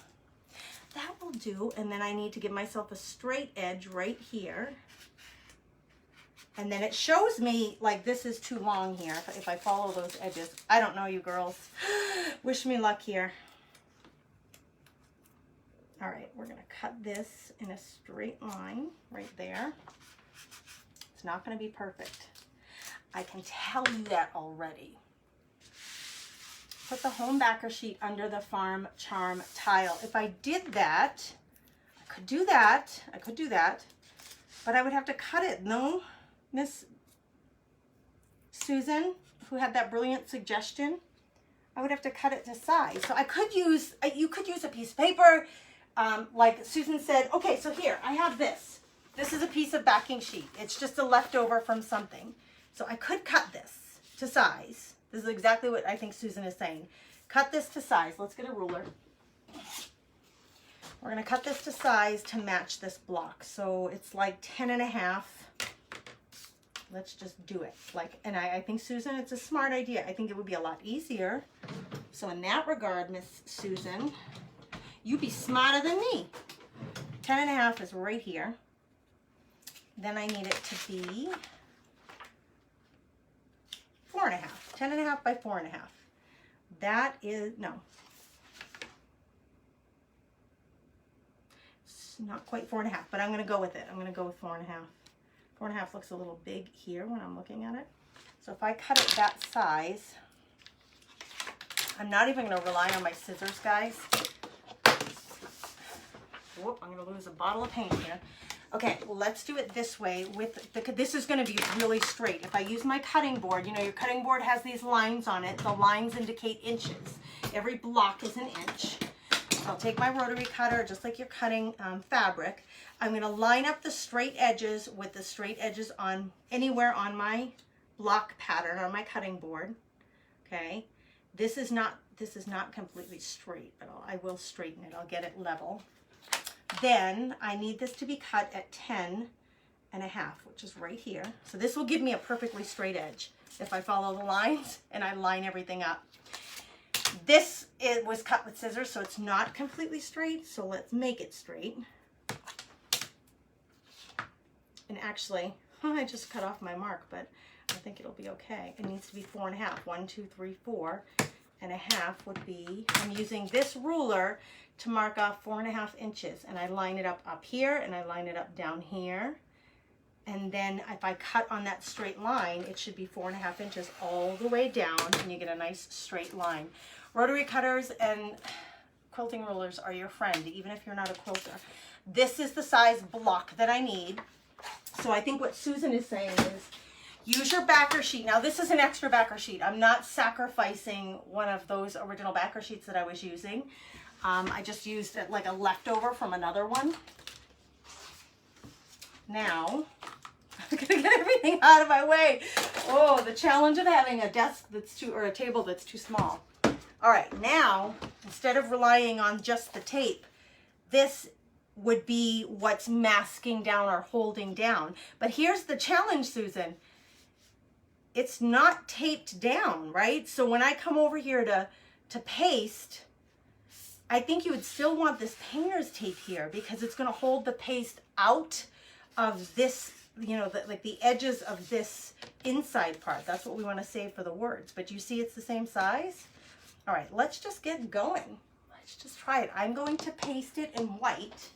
That will do. And then I need to give myself a straight edge right here. And then it shows me like this is too long here if I follow those edges. I don't know, you girls. Wish me luck here. All right, we're gonna cut this in a straight line right there. It's not gonna be perfect. I can tell you that already. Put the home backer sheet under the Farm Charm tile. If I did that, I could do that, but I would have to cut it. No, Miss Susan, who had that brilliant suggestion, I would have to cut it to size. So I could use, you could use a piece of paper, like Susan said. Okay, so here, I have this. This is a piece of backing sheet. It's just a leftover from something. So I could cut this to size. This is exactly what I think Susan is saying. Cut this to size. Let's get a ruler. We're gonna cut this to size to match this block. So it's like 10.5. Let's just do it. And I think, Susan, it's a smart idea. I think it would be a lot easier. So in that regard, Miss Susan, you be smarter than me. 10.5 is right here. Then I need it to be 4.5. 10.5 by 4.5. That is, no. It's not quite 4.5, but I'm going to go with it. I'm going to go with 4.5. 4.5 looks a little big here when I'm looking at it. So if I cut it that size, I'm not even going to rely on my scissors, guys. Whoop, I'm going to lose a bottle of paint here. Okay, well, let's do it this way. This is going to be really straight. If I use my cutting board, you know, your cutting board has these lines on it. The lines indicate inches. Every block is an inch. So I'll take my rotary cutter, just like you're cutting fabric. I'm going to line up the straight edges with the straight edges on anywhere on my block pattern on my cutting board. Okay, this is not completely straight, but I will straighten it. I'll get it level. Then I need this to be cut at 10.5, which is right here. So this will give me a perfectly straight edge if I follow the lines and I line everything up. This was cut with scissors, so it's not completely straight. So let's make it straight. And actually, I just cut off my mark, but I think it'll be okay. It needs to be 4.5. 1, 2, 3, 4.5 would be, I'm using this ruler to mark off 4.5 inches, and I line it up here and I line it up down here. And then if I cut on that straight line, it should be 4.5 inches all the way down, and you get a nice straight line. Rotary cutters and quilting rulers are your friend, even if you're not a quilter. This is the size block that I need. So I think what Susan is saying is use your backer sheet. Now this is an extra backer sheet. I'm not sacrificing one of those original backer sheets that I was using. I just used it like a leftover from another one. Now to get everything out of my way. Oh, the challenge of having a desk that's too, or a table that's too small. All right, now, instead of relying on just the tape, this would be what's masking down or holding down. But here's the challenge, Susan. It's not taped down, right? So when I come over here to paste, I think you would still want this painter's tape here because it's going to hold the paste out of this, you know, like the edges of this inside part. That's what we want to save for the words. But you see it's the same size? All right, let's just get going. Let's just try it. I'm going to paste it in white.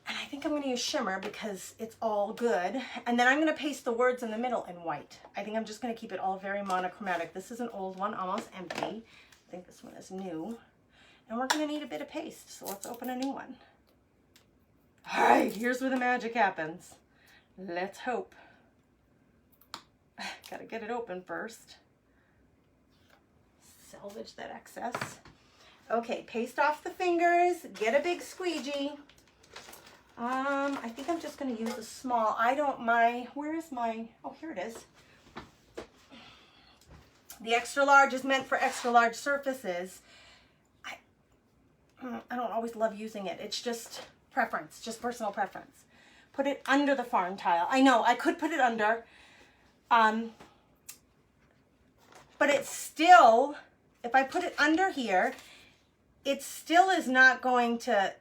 I think I'm going to use shimmer because it's all good. And then I'm going to paste the words in the middle in white. I think I'm just going to keep it all very monochromatic. This is an old one, almost empty. I think this one is new. And we're going to need a bit of paste, so let's open a new one. All right, here's where the magic happens. Let's hope. Got to get it open first. Salvage that excess. Okay, paste off the fingers. Get a big squeegee. I think I'm just going to use a small. Where is my, oh, here it is. The extra large is meant for extra large surfaces. I don't always love using it. It's just preference, just personal preference. Put it under the farm tile. I know, I could put it under, but it's still, if I put it under here, it still is not going to,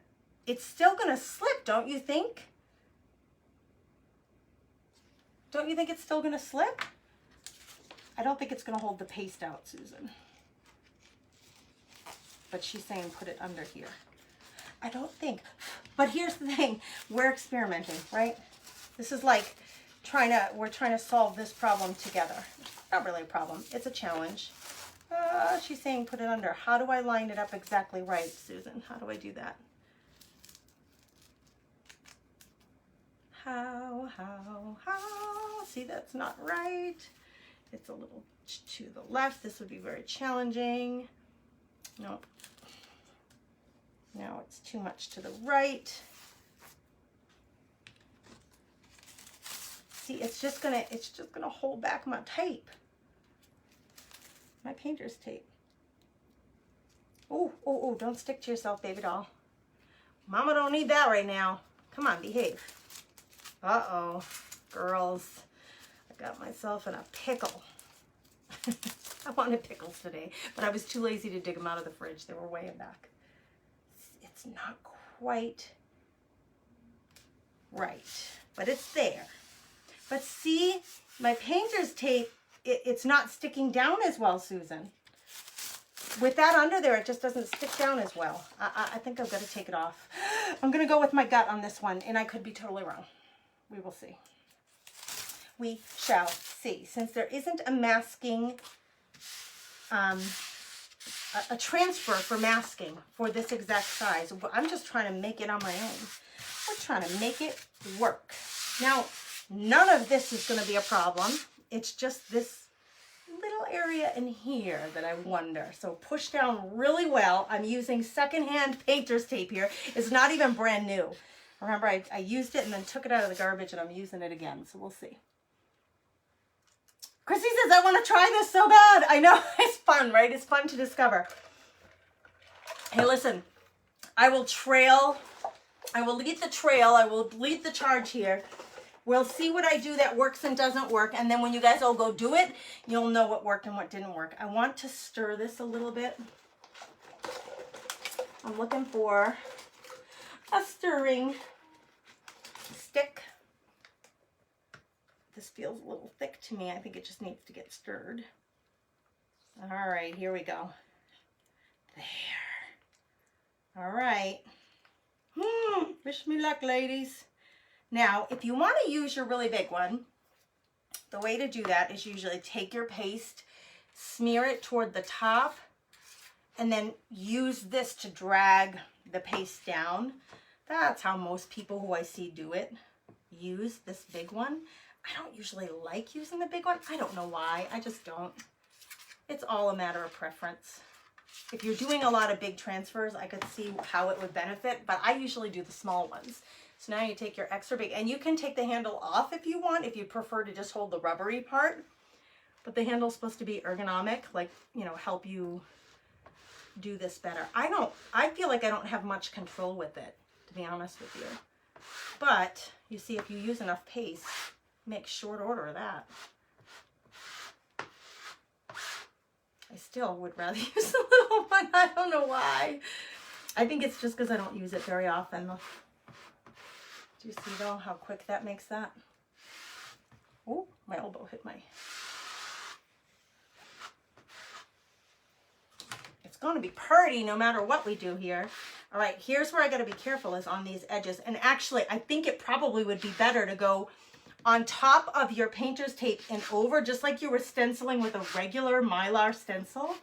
it's still going to slip, don't you think? Don't you think it's still going to slip? I don't think it's going to hold the paste out, Susan. But she's saying put it under here. I don't think. But here's the thing. We're experimenting, right? This is like we're trying to solve this problem together. Not really a problem. It's a challenge. She's saying put it under. How do I line it up exactly right, Susan? How do I do that? How? See, that's not right. It's a little to the left. This would be very challenging. Nope. Now it's too much to the right. See, it's just gonna hold back my tape. My painter's tape. Oh, don't stick to yourself, baby doll. Mama don't need that right now. Come on, behave. Uh-oh, girls. I got myself in a pickle. I wanted pickles today, but I was too lazy to dig them out of the fridge. They were way in back. It's not quite right, but it's there. But see, my painter's tape, it's not sticking down as well, Susan. With that under there, it just doesn't stick down as well. I think I've got to take it off. I'm going to go with my gut on this one, and I could be totally wrong. We will see. We shall see. Since there isn't a masking, a transfer for masking for this exact size, I'm just trying to make it on my own. We're trying to make it work. Now, none of this is going to be a problem. It's just this little area in here that I wonder. So push down really well. I'm using secondhand painter's tape here. It's not even brand new. Remember, I used it and then took it out of the garbage, and I'm using it again. So we'll see. Chrissy says, I want to try this so bad. I know, it's fun, right? It's fun to discover. Hey, listen, I will lead the trail. I will lead the charge here. We'll see what I do that works and doesn't work. And then when you guys all go do it, you'll know what worked and what didn't work. I want to stir this a little bit. I'm looking for a stirring stick. This feels a little thick to me. I think it just needs to get stirred. All right, here we go. There. All right. Wish me luck, ladies. Now, if you want to use your really big one, the way to do that is usually take your paste, smear it toward the top, and then use this to drag the paste down. That's how most people who I see do it. Use this big one. I don't usually like using the big one. I don't know why. I just don't. It's all a matter of preference. if you're doing a lot of big transfers, I could see how it would benefit, but I usually do the small ones. So now you take your extra big, and you can take the handle off if you want, if you prefer to just hold the rubbery part. But the handle's supposed to be ergonomic, like, you know, help you do this better. I feel like I don't have much control with it, to be honest with you. But you see, if you use enough paste, make short order of that. I still would rather use the little one. I don't know why. I think it's just because I don't use it very often. Do you see though how quick that makes that? Oh, my elbow hit my... It's going to be pretty no matter what we do here. All right, here's where I got to be careful is on these edges. And actually, I think it probably would be better to go on top of your painter's tape and over, just like you were stenciling with a regular Mylar stencil.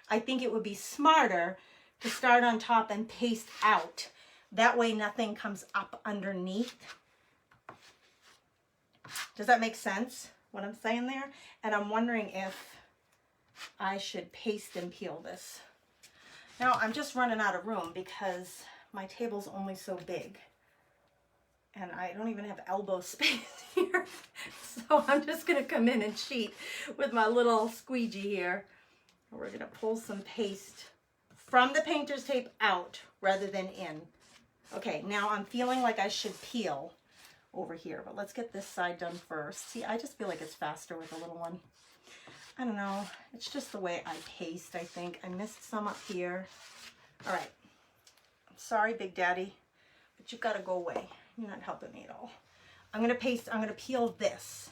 I think it would be smarter to start on top and paste out. That way nothing comes up underneath. Does that make sense, what I'm saying there? And I'm wondering if I should paste and peel this. Now I'm just running out of room because my table's only so big. And I don't even have elbow space here. So I'm just gonna come in and cheat with my little squeegee here. We're gonna pull some paste from the painter's tape out rather than in. Okay, now I'm feeling like I should peel over here, but let's get this side done first. See, I just feel like it's faster with a little one. I don't know, it's just the way I paste, I think. I missed some up here. All right, I'm sorry, Big Daddy, but you've gotta go away. You're not helping me at all. I'm gonna peel this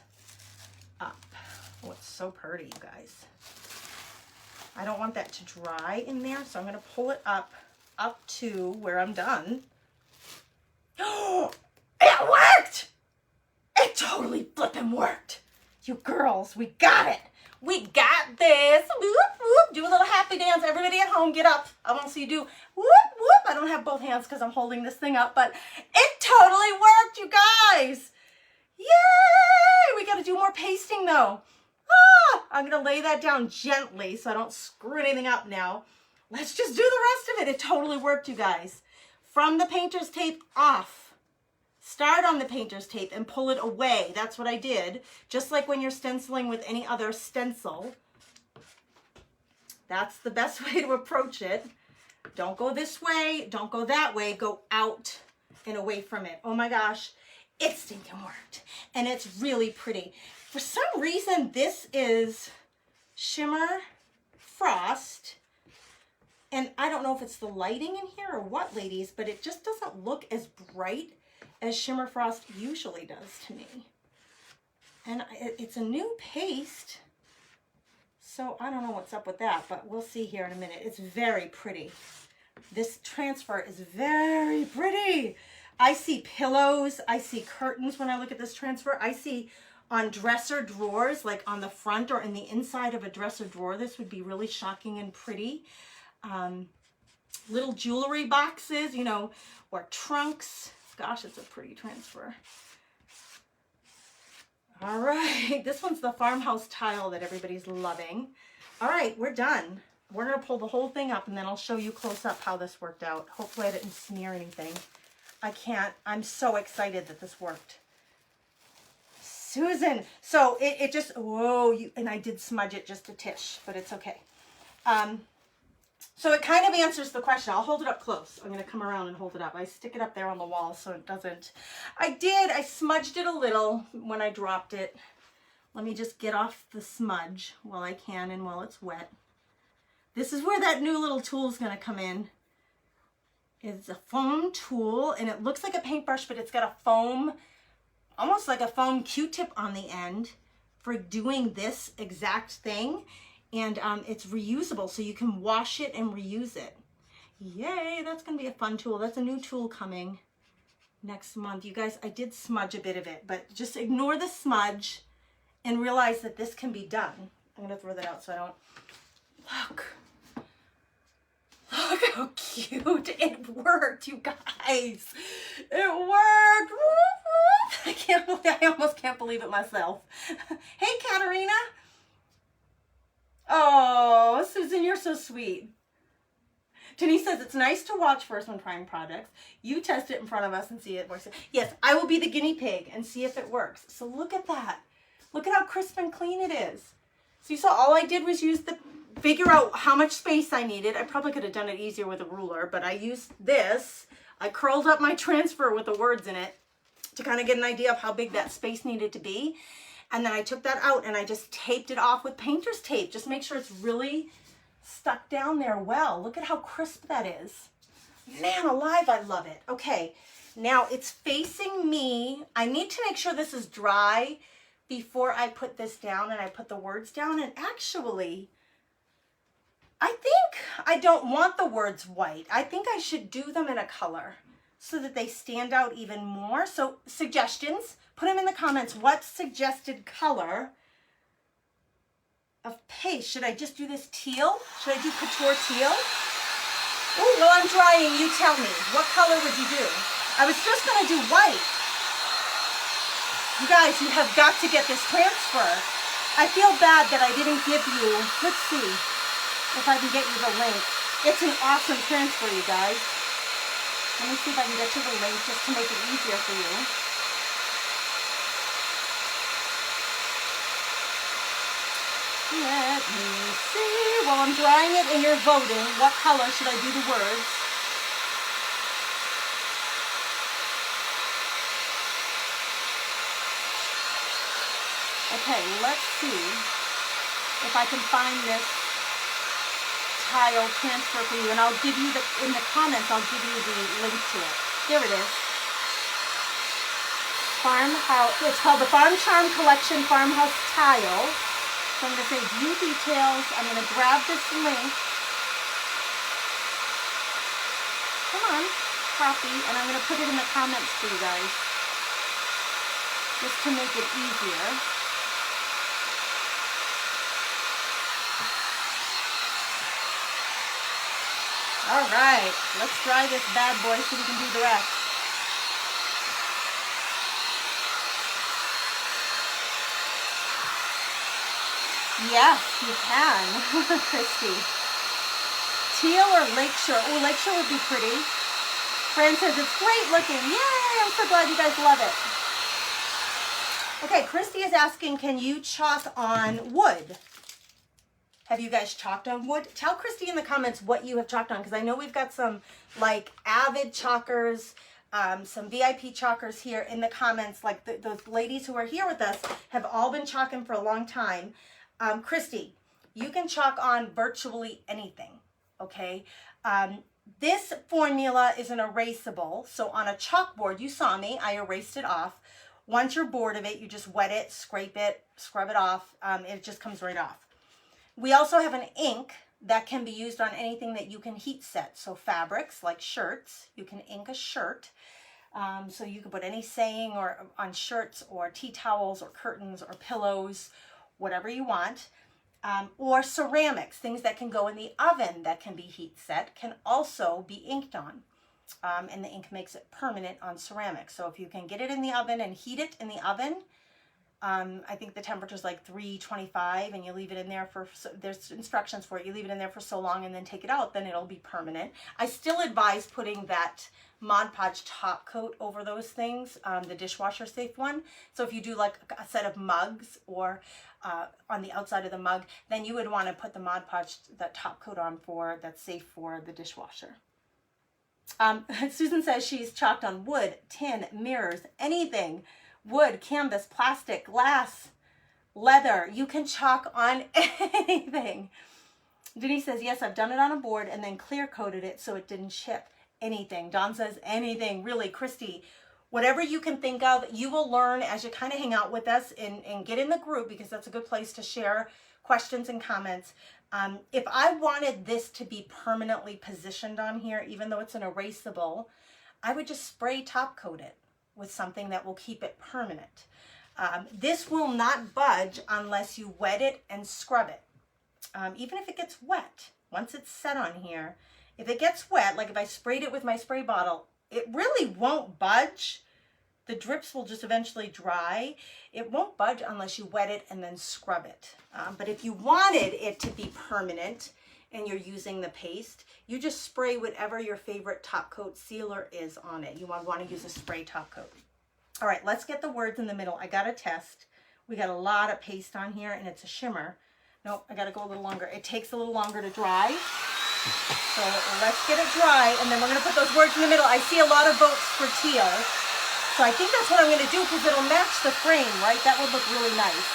up. Oh, it's so pretty, you guys. I don't want that to dry in there, so I'm gonna pull it up to where I'm done. Oh, it worked! It totally flippin' worked. You girls, we got it. We got this. Whoop, whoop. Do a little happy dance. Everybody at home, get up. I want to see you do whoop, whoop. I don't have both hands because I'm holding this thing up, but it totally worked, you guys. Yay! We got to do more pasting though. I'm going to lay that down gently so I don't screw anything up now. Let's just do the rest of it. It totally worked, you guys. From the painter's tape off. Start on the painter's tape and pull it away. That's what I did. Just like when you're stenciling with any other stencil. That's the best way to approach it. Don't go this way. Don't go that way. Go out and away from it. Oh my gosh. It stinking worked. And it's really pretty. For some reason, this is Shimmer Frost. And I don't know if it's the lighting in here or what, ladies, but it just doesn't look as bright as Shimmer Frost usually does to me. And it's a new paste, so I don't know what's up with that, but we'll see here in a minute. It's very pretty. This transfer is very pretty. I see pillows, I see curtains when I look at this transfer. I see on dresser drawers, like on the front or in the inside of a dresser drawer, this would be really shocking and pretty. Little jewelry boxes, you know, or trunks. Gosh, it's a pretty transfer. All right, this one's the farmhouse tile that everybody's loving. All right, we're done. We're gonna pull the whole thing up and then I'll show you close up how this worked out. Hopefully I didn't smear anything. I can't, I'm so excited that this worked. Susan, so it just, whoa, and I did smudge it just a tish, but it's okay. So it kind of answers the question. I'll hold it up close. I'm going to come around and hold it up. I stick it up there on the wall so it doesn't. I smudged it a little when I dropped it. Let me just get off the smudge while I can and while it's wet. This is where that new little tool is going to come in. It's a foam tool and it looks like a paintbrush, but it's got a foam, almost like a foam Q-tip on the end for doing this exact thing. And it's reusable, so you can wash it and reuse it. Yay, that's going to be a fun tool. That's a new tool coming next month. You guys, I did smudge a bit of it, but just ignore the smudge and realize that this can be done. I'm going to throw that out so I don't... Look how cute it worked, you guys. It worked. I almost can't believe it myself. Hey, Katerina. Oh, Susan, you're so sweet. Denise says it's nice to watch first when trying products. You test it in front of us and see it works. Yes, I will be the guinea pig and see if it works. So look at that. Look at how crisp and clean it is. So you saw all I did was figure out how much space I needed. I probably could have done it easier with a ruler, but I used this. I curled up my transfer with the words in it to kind of get an idea of how big that space needed to be. And then I took that out and I just taped it off with painter's tape. Just make sure it's really stuck down there well. Look at how crisp that is. Man alive, I love it. Okay, now it's facing me. I need to make sure this is dry before I put this down and I put the words down. And actually, I think I don't want the words white. I think I should do them in a color so that they stand out even more. So suggestions, put them in the comments. What suggested color of paste? Should I just do this teal? Should I do couture teal? Oh, well, I'm drying. You tell me. What color would you do? I was just going to do white. You guys, you have got to get this transfer. I feel bad that I didn't give you, let's see if I can get you the link. It's an awesome transfer, you guys. Let me see if I can get you the link just to make it easier for you. Let me see. While I'm drying it and you're voting, what color should I do the words? Okay, let's see if I can find this tile transfer for you, and I'll give you in the comments, I'll give you the link to it. Here it is. Farmhouse, it's called the Farm Charm Collection Farmhouse Tile. So I'm going to say view details. I'm going to grab this link. Come on, copy, and I'm going to put it in the comments for you guys, just to make it easier. All right, let's dry this bad boy so we can do the rest. Yes, you can, Christy. Teal or Lakeshore? Oh, Lakeshore would be pretty. Fran says it's great looking. Yay, I'm so glad you guys love it. Okay, Christy is asking, can you chalk on wood? Have you guys chalked on wood? Tell Christy in the comments what you have chalked on, because I know we've got some like avid chalkers, some VIP chalkers here in the comments. Like those ladies who are here with us have all been chalking for a long time. Christy, you can chalk on virtually anything, okay? This formula is an erasable. So on a chalkboard, you saw me, I erased it off. Once you're bored of it, you just wet it, scrape it, scrub it off. It just comes right off. We also have an ink that can be used on anything that you can heat set. So fabrics like shirts, you can ink a shirt. So you can put any saying or on shirts or tea towels or curtains or pillows, whatever you want. Or ceramics, things that can go in the oven that can be heat set, can also be inked on. And the ink makes it permanent on ceramics. So if you can get it in the oven and heat it in the oven, I think the temperature is like 325, and you leave it in there for, there's instructions for it, you leave it in there for so long and then take it out, then it'll be permanent. I still advise putting that Mod Podge top coat over those things, the dishwasher safe one. So if you do like a set of mugs or on the outside of the mug, then you would want to put the Mod Podge, that top coat on for, that's safe for the dishwasher. Susan says she's chalked on wood, tin, mirrors, anything. Wood, canvas, plastic, glass, leather. You can chalk on anything. Denise says, yes, I've done it on a board and then clear coated it so it didn't chip. Anything. Dawn says anything. Really, Christy, whatever you can think of, you will learn as you kind of hang out with us and get in the group, because that's a good place to share questions and comments. If I wanted this to be permanently positioned on here, even though it's an erasable, I would just spray top coat it with something that will keep it permanent. This will not budge unless you wet it and scrub it. Even if it gets wet, once it's set on here, if it gets wet, like if I sprayed it with my spray bottle, it really won't budge. The drips will just eventually dry. It won't budge unless you wet it and then scrub it. But if you wanted it to be permanent and you're using the paste, you just spray whatever your favorite top coat sealer is on it. You want to use a spray top coat. All right, let's get the words in the middle. I got to test. We got a lot of paste on here, and it's a shimmer. Nope, I got to go a little longer. It takes a little longer to dry. So let's get it dry, and then we're going to put those words in the middle. I see a lot of votes for teal. So I think that's what I'm going to do because it'll match the frame, right? That would look really nice.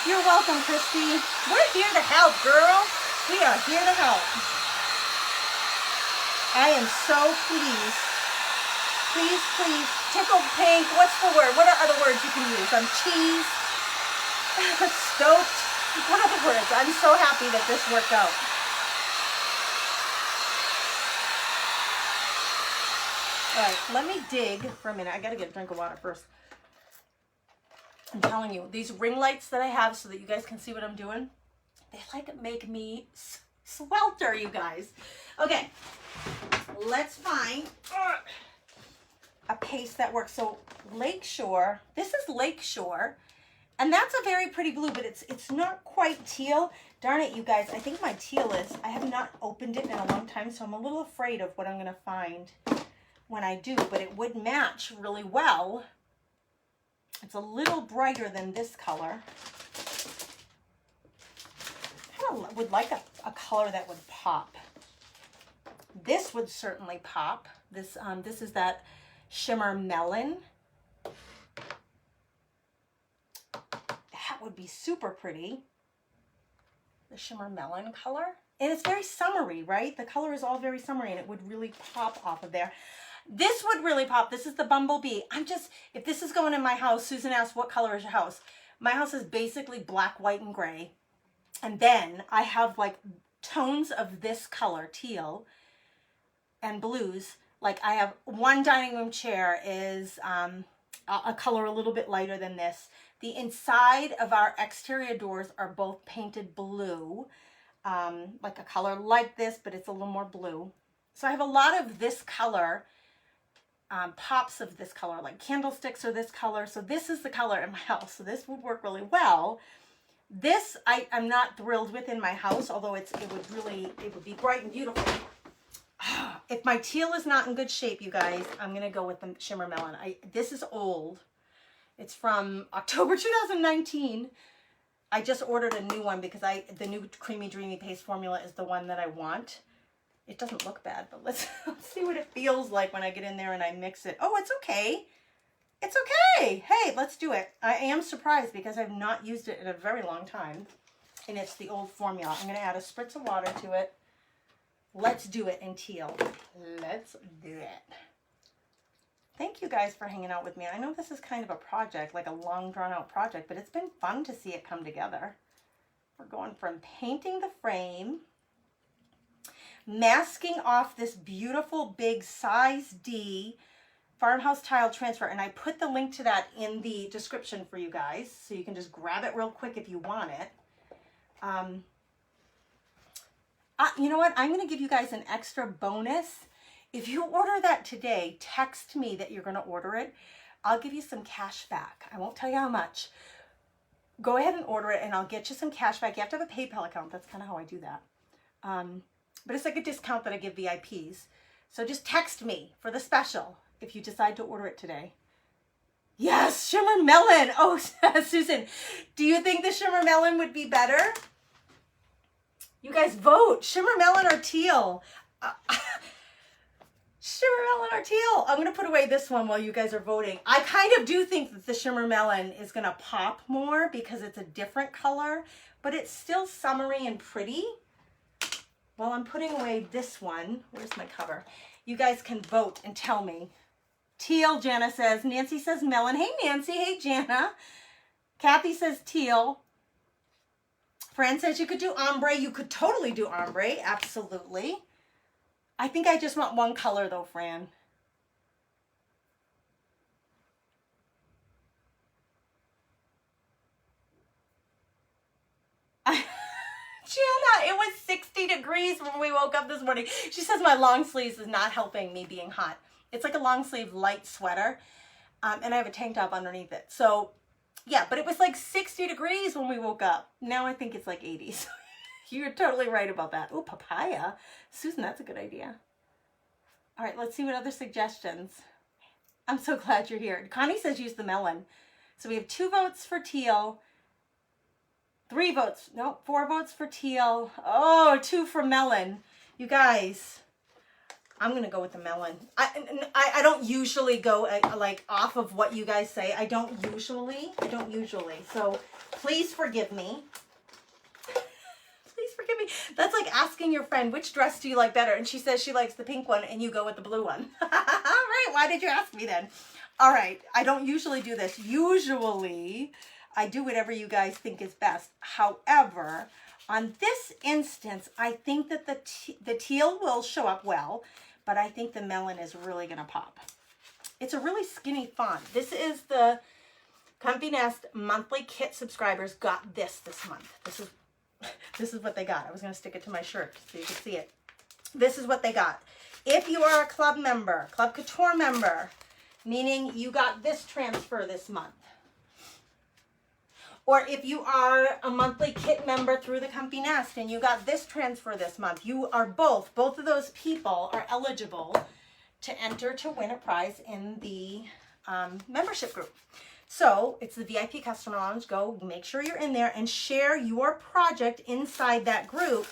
You're welcome, Christy. We're here to help, girl. We are here to help. I am so pleased. Please, please. Tickled pink. What's the word? What are other words you can use? I'm cheese. Stoked. What other words? I'm so happy that this worked out. All right, let me dig for a minute. I gotta get a drink of water first. I'm telling you, these ring lights that I have so that you guys can see what I'm doing, they like make me swelter, you guys. Okay, let's find a paste that works. So Lakeshore, this is Lakeshore, and that's a very pretty blue, but it's not quite teal. Darn it, you guys, I think my teal is, I have not opened it in a long time, so I'm a little afraid of what I'm gonna find when I do, but it would match really well. It's a little brighter than this color. I kind of would like a color that would pop. This would certainly pop. This is that shimmer melon. That would be super pretty. The shimmer melon color. And it's very summery, right? The color is all very summery, and it would really pop off of there. This would really pop. This is the Bumblebee. If this is going in my house, Susan asked, what color is your house? My house is basically black, white, and gray. And then I have like tones of this color, teal and blues. Like I have one dining room chair is a color a little bit lighter than this. The inside of our exterior doors are both painted blue, like a color like this, but it's a little more blue. So I have a lot of this color. Pops of this color, like candlesticks are this color. So this is the color in my house. So this would work really well. This I'm not thrilled with in my house, although it would be bright and beautiful. If my teal is not in good shape, you guys, I'm gonna go with the shimmer melon. This is old. It's from October 2019. I just ordered a new one because the new Creamy Dreamy paste formula is the one that I want. It doesn't look bad, but let's see what it feels like when I get in there and I mix it. Oh, it's okay. It's okay. Hey, let's do it. I am surprised because I've not used it in a very long time. And it's the old formula. I'm going to add a spritz of water to it. Let's do it in teal. Let's do it. Thank you guys for hanging out with me. I know this is kind of a project, like a long drawn out project, but it's been fun to see it come together. We're going from painting the frame, masking off this beautiful big size D farmhouse tile transfer, and I put the link to that in the description for you guys, so you can just grab it real quick if you want it. You know what? I'm going to give you guys an extra bonus. If you order that today, text me that you're going to order it. I'll give you some cash back. I won't tell you how much. Go ahead and order it, and I'll get you some cash back. You have to have a PayPal account. That's kind of how I do that. But it's like a discount that I give VIPs. So just text me for the special if you decide to order it today. Yes, shimmer melon. Oh, Susan, do you think the shimmer melon would be better? You guys vote. Shimmer melon or teal? Shimmer melon or teal? I'm going to put away this one while you guys are voting. I kind of do think that the shimmer melon is going to pop more because it's a different color, but it's still summery and pretty. While I'm putting away this one, where's my cover? You guys can vote and tell me. Teal, Jana says. Nancy says melon. Hey, Nancy. Hey, Jana. Kathy says teal. Fran says you could do ombre. You could totally do ombre. Absolutely. I think I just want one color, though, Fran. Jana, it was 60 degrees when we woke up this morning. She says my long sleeves is not helping me being hot. It's like a long sleeve light sweater, and I have a tank top underneath it. So, yeah, but it was like 60 degrees when we woke up. Now I think it's like 80. So You're totally right about that. Oh, papaya. Susan, that's a good idea. All right, let's see what other suggestions. I'm so glad you're here. Connie says use the melon. So we have 2 votes for teal, 3 votes, no, 4 votes for teal. Oh, 2 for melon. You guys, I'm going to go with the melon. I don't usually go like off of what you guys say. I don't usually. So please forgive me. Please forgive me. That's like asking your friend, which dress do you like better? And she says she likes the pink one and you go with the blue one. All right. Why did you ask me then? All right. I don't usually do this. Usually I do whatever you guys think is best. However, on this instance, I think that the teal will show up well, but I think the melon is really going to pop. It's a really skinny font. This is the Comfy Nest monthly kit subscribers got this month. This is what they got. I was going to stick it to my shirt so you can see it. This is what they got. If you are a club member, Club Couture member, meaning you got this transfer this month, or if you are a monthly kit member through the Comfy Nest and you got this transfer this month, you are both of those people are eligible to enter to win a prize in the membership group. So it's the VIP Customer Lounge. Go make sure you're in there and share your project inside that group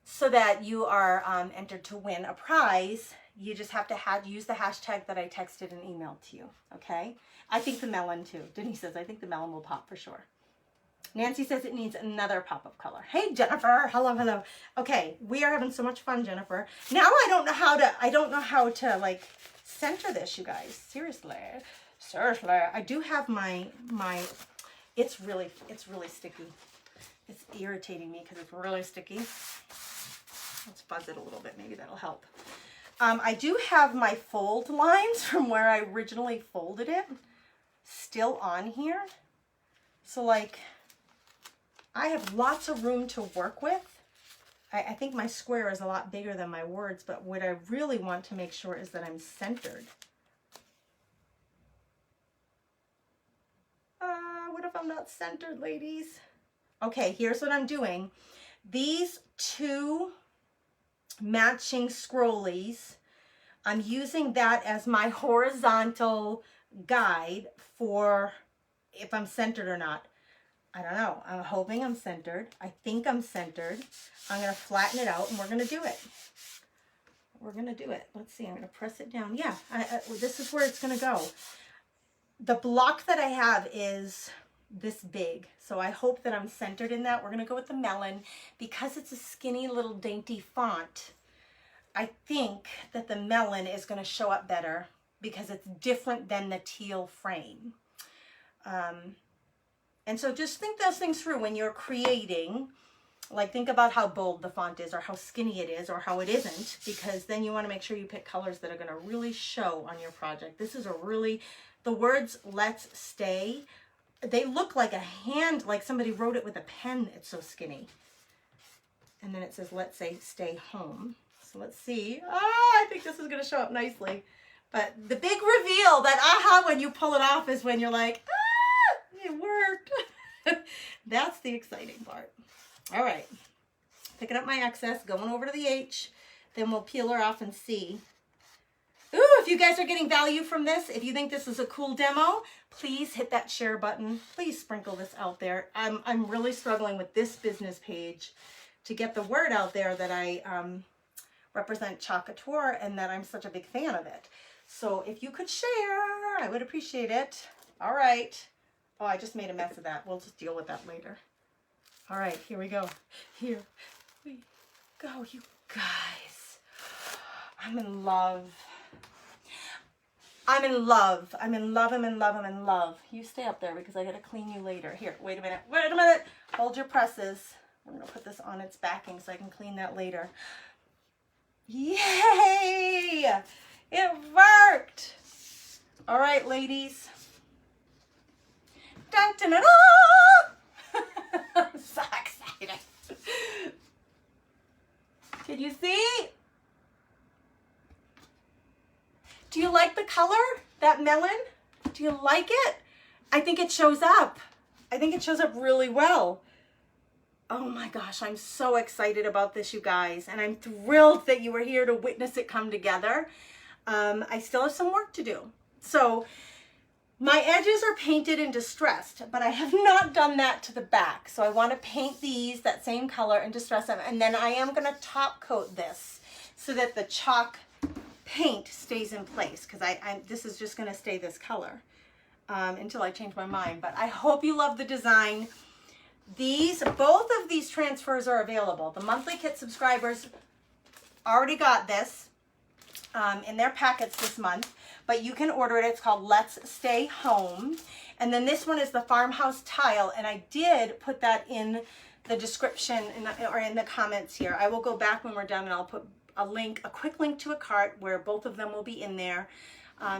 so that you are entered to win a prize. You just have to use the hashtag that I texted and emailed to you, okay? I think the melon too. Denise says, I think the melon will pop for sure. Nancy says it needs another pop of color. Hey, Jennifer. Hello. Okay, we are having so much fun, Jennifer. Now I don't know how to like center this, you guys. Seriously. I do have my, it's really sticky. It's irritating me because it's really sticky. Let's fuzz it a little bit. Maybe that'll help. I do have my fold lines from where I originally folded it still on here. So like, I have lots of room to work with. I think my square is a lot bigger than my words, but what I really want to make sure is that I'm centered. What if I'm not centered, ladies? Okay, here's what I'm doing. These 2 matching scrollies, I'm using that as my horizontal guide for if I'm centered or not. I don't know. I'm hoping I'm centered. I think I'm centered. I'm going to flatten it out and we're going to do it. Let's see. I'm going to press it down. Yeah, this is where it's going to go. The block that I have is this big, so I hope that I'm centered in that. We're going to go with the melon because it's a skinny little dainty font. I think that the melon is going to show up better because it's different than the teal frame. And so just think those things through when you're creating. Like, think about how bold the font is or how skinny it is or how it isn't, because then you want to make sure you pick colors that are going to really show on your project. This is the words "let's stay," they look like a hand, like somebody wrote it with a pen. It's so skinny. And then it says, let's say, stay home. So let's see. I think this is going to show up nicely. But the big reveal, that aha when you pull it off, is when you're like, it worked. That's the exciting part. All right. Picking up my excess, going over to the H. Then we'll peel her off and see. Ooh, if you guys are getting value from this, if you think this is a cool demo, please hit that share button. Please sprinkle this out there. I'm really struggling with this business page to get the word out there that I represent Club Couture and that I'm such a big fan of it. So if you could share, I would appreciate it. All right. Oh, I just made a mess of that. We'll just deal with that later. All right, here we go. Here we go, you guys. I'm in love. I'm in love. I'm in love. I'm in love. I'm in love. You stay up there because I got to clean you later. Here, wait a minute. Wait a minute. Hold your presses. I'm going to put this on its backing so I can clean that later. Yay! It worked. All right, ladies. Dun, dun, dun, dun. I'm so excited. Can you see? Do you like the color? That melon? Do you like it? I think it shows up. I think it shows up really well. Oh my gosh, I'm so excited about this, you guys, and I'm thrilled that you were here to witness it come together. I still have some work to do. So my edges are painted and distressed, but I have not done that to the back. So I want to paint these that same color and distress them, and then I am going to top coat this so that the chalk paint stays in place, because this is just going to stay this color until I change my mind. But I hope you love the design. Both of these transfers are available. The monthly kit subscribers already got this in their packets this month, but you can order it. It's called Let's Stay Home. And then this one is the farmhouse tile, and I did put that in the description or in the comments here. I will go back when we're done and I'll put a quick link to a cart where both of them will be in there.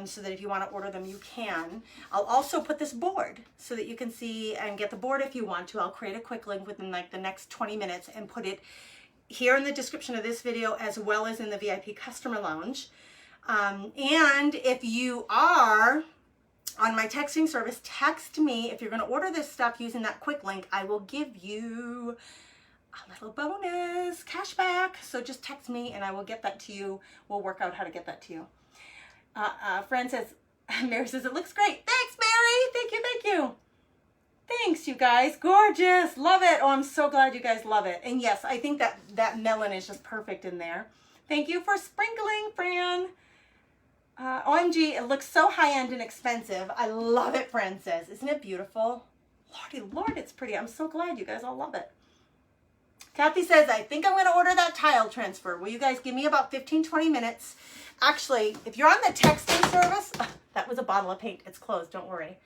So that if you want to order them, you can. I'll also put this board so that you can see and get the board if you want to. I'll create a quick link within like the next 20 minutes and put it here in the description of this video, as well as in the VIP customer lounge. And if you are on my texting service, text me. If you're going to order this stuff using that quick link, I will give you a little bonus cash back. So just text me and I will get that to you. We'll work out how to get that to you. Fran says, Mary says, it looks great. Thanks, Mary. Thank you, thank you. Thanks, you guys. Gorgeous. Love it. Oh, I'm so glad you guys love it. And yes, I think that melon is just perfect in there. Thank you for sprinkling, Fran. OMG, it looks so high-end and expensive. I love it, Fran says. Isn't it beautiful? Lordy Lord, it's pretty. I'm so glad you guys all love it. Kathy says, I think I'm going to order that tile transfer. Will you guys give me about 15-20 minutes? Actually, if you're on the texting service, that was a bottle of paint. It's closed. Don't worry.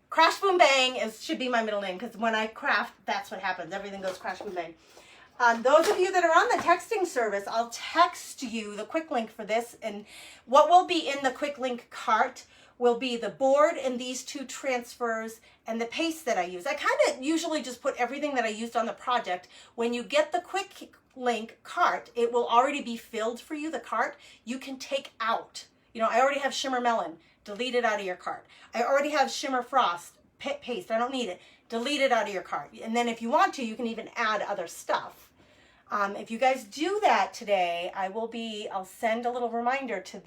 Crash Boom Bang should be my middle name, because when I craft, that's what happens. Everything goes crash boom bang. Those of you that are on the texting service, I'll text you the quick link for this. And what will be in the quick link cart will be the board and these two transfers and the paste that I use. I kind of usually just put everything that I used on the project. When you get the quick link cart, it will already be filled for you, the cart. You can take out. You know, I already have Shimmer Melon. Delete it out of your cart. I already have Shimmer Frost paste. I don't need it. Delete it out of your cart. And then if you want to, you can even add other stuff. If you guys do that today, I'll send a little reminder to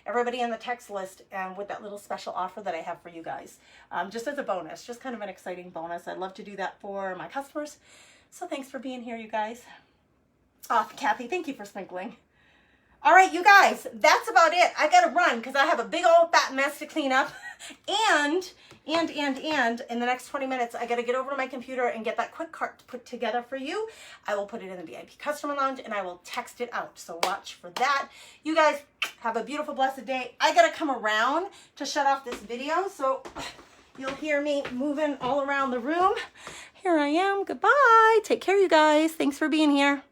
everybody on the text list, with that little special offer that I have for you guys, just as a bonus, just kind of an exciting bonus. I'd love to do that for my customers. So thanks for being here, you guys. Kathy, thank you for sprinkling. All right, you guys, that's about it. I got to run because I have a big old fat mess to clean up. And in the next 20 minutes, I got to get over to my computer and get that quick cart put together for you. I will put it in the VIP customer lounge and I will text it out. So watch for that. You guys have a beautiful, blessed day. I got to come around to shut off this video. So you'll hear me moving all around the room. Here I am. Goodbye. Take care, you guys. Thanks for being here.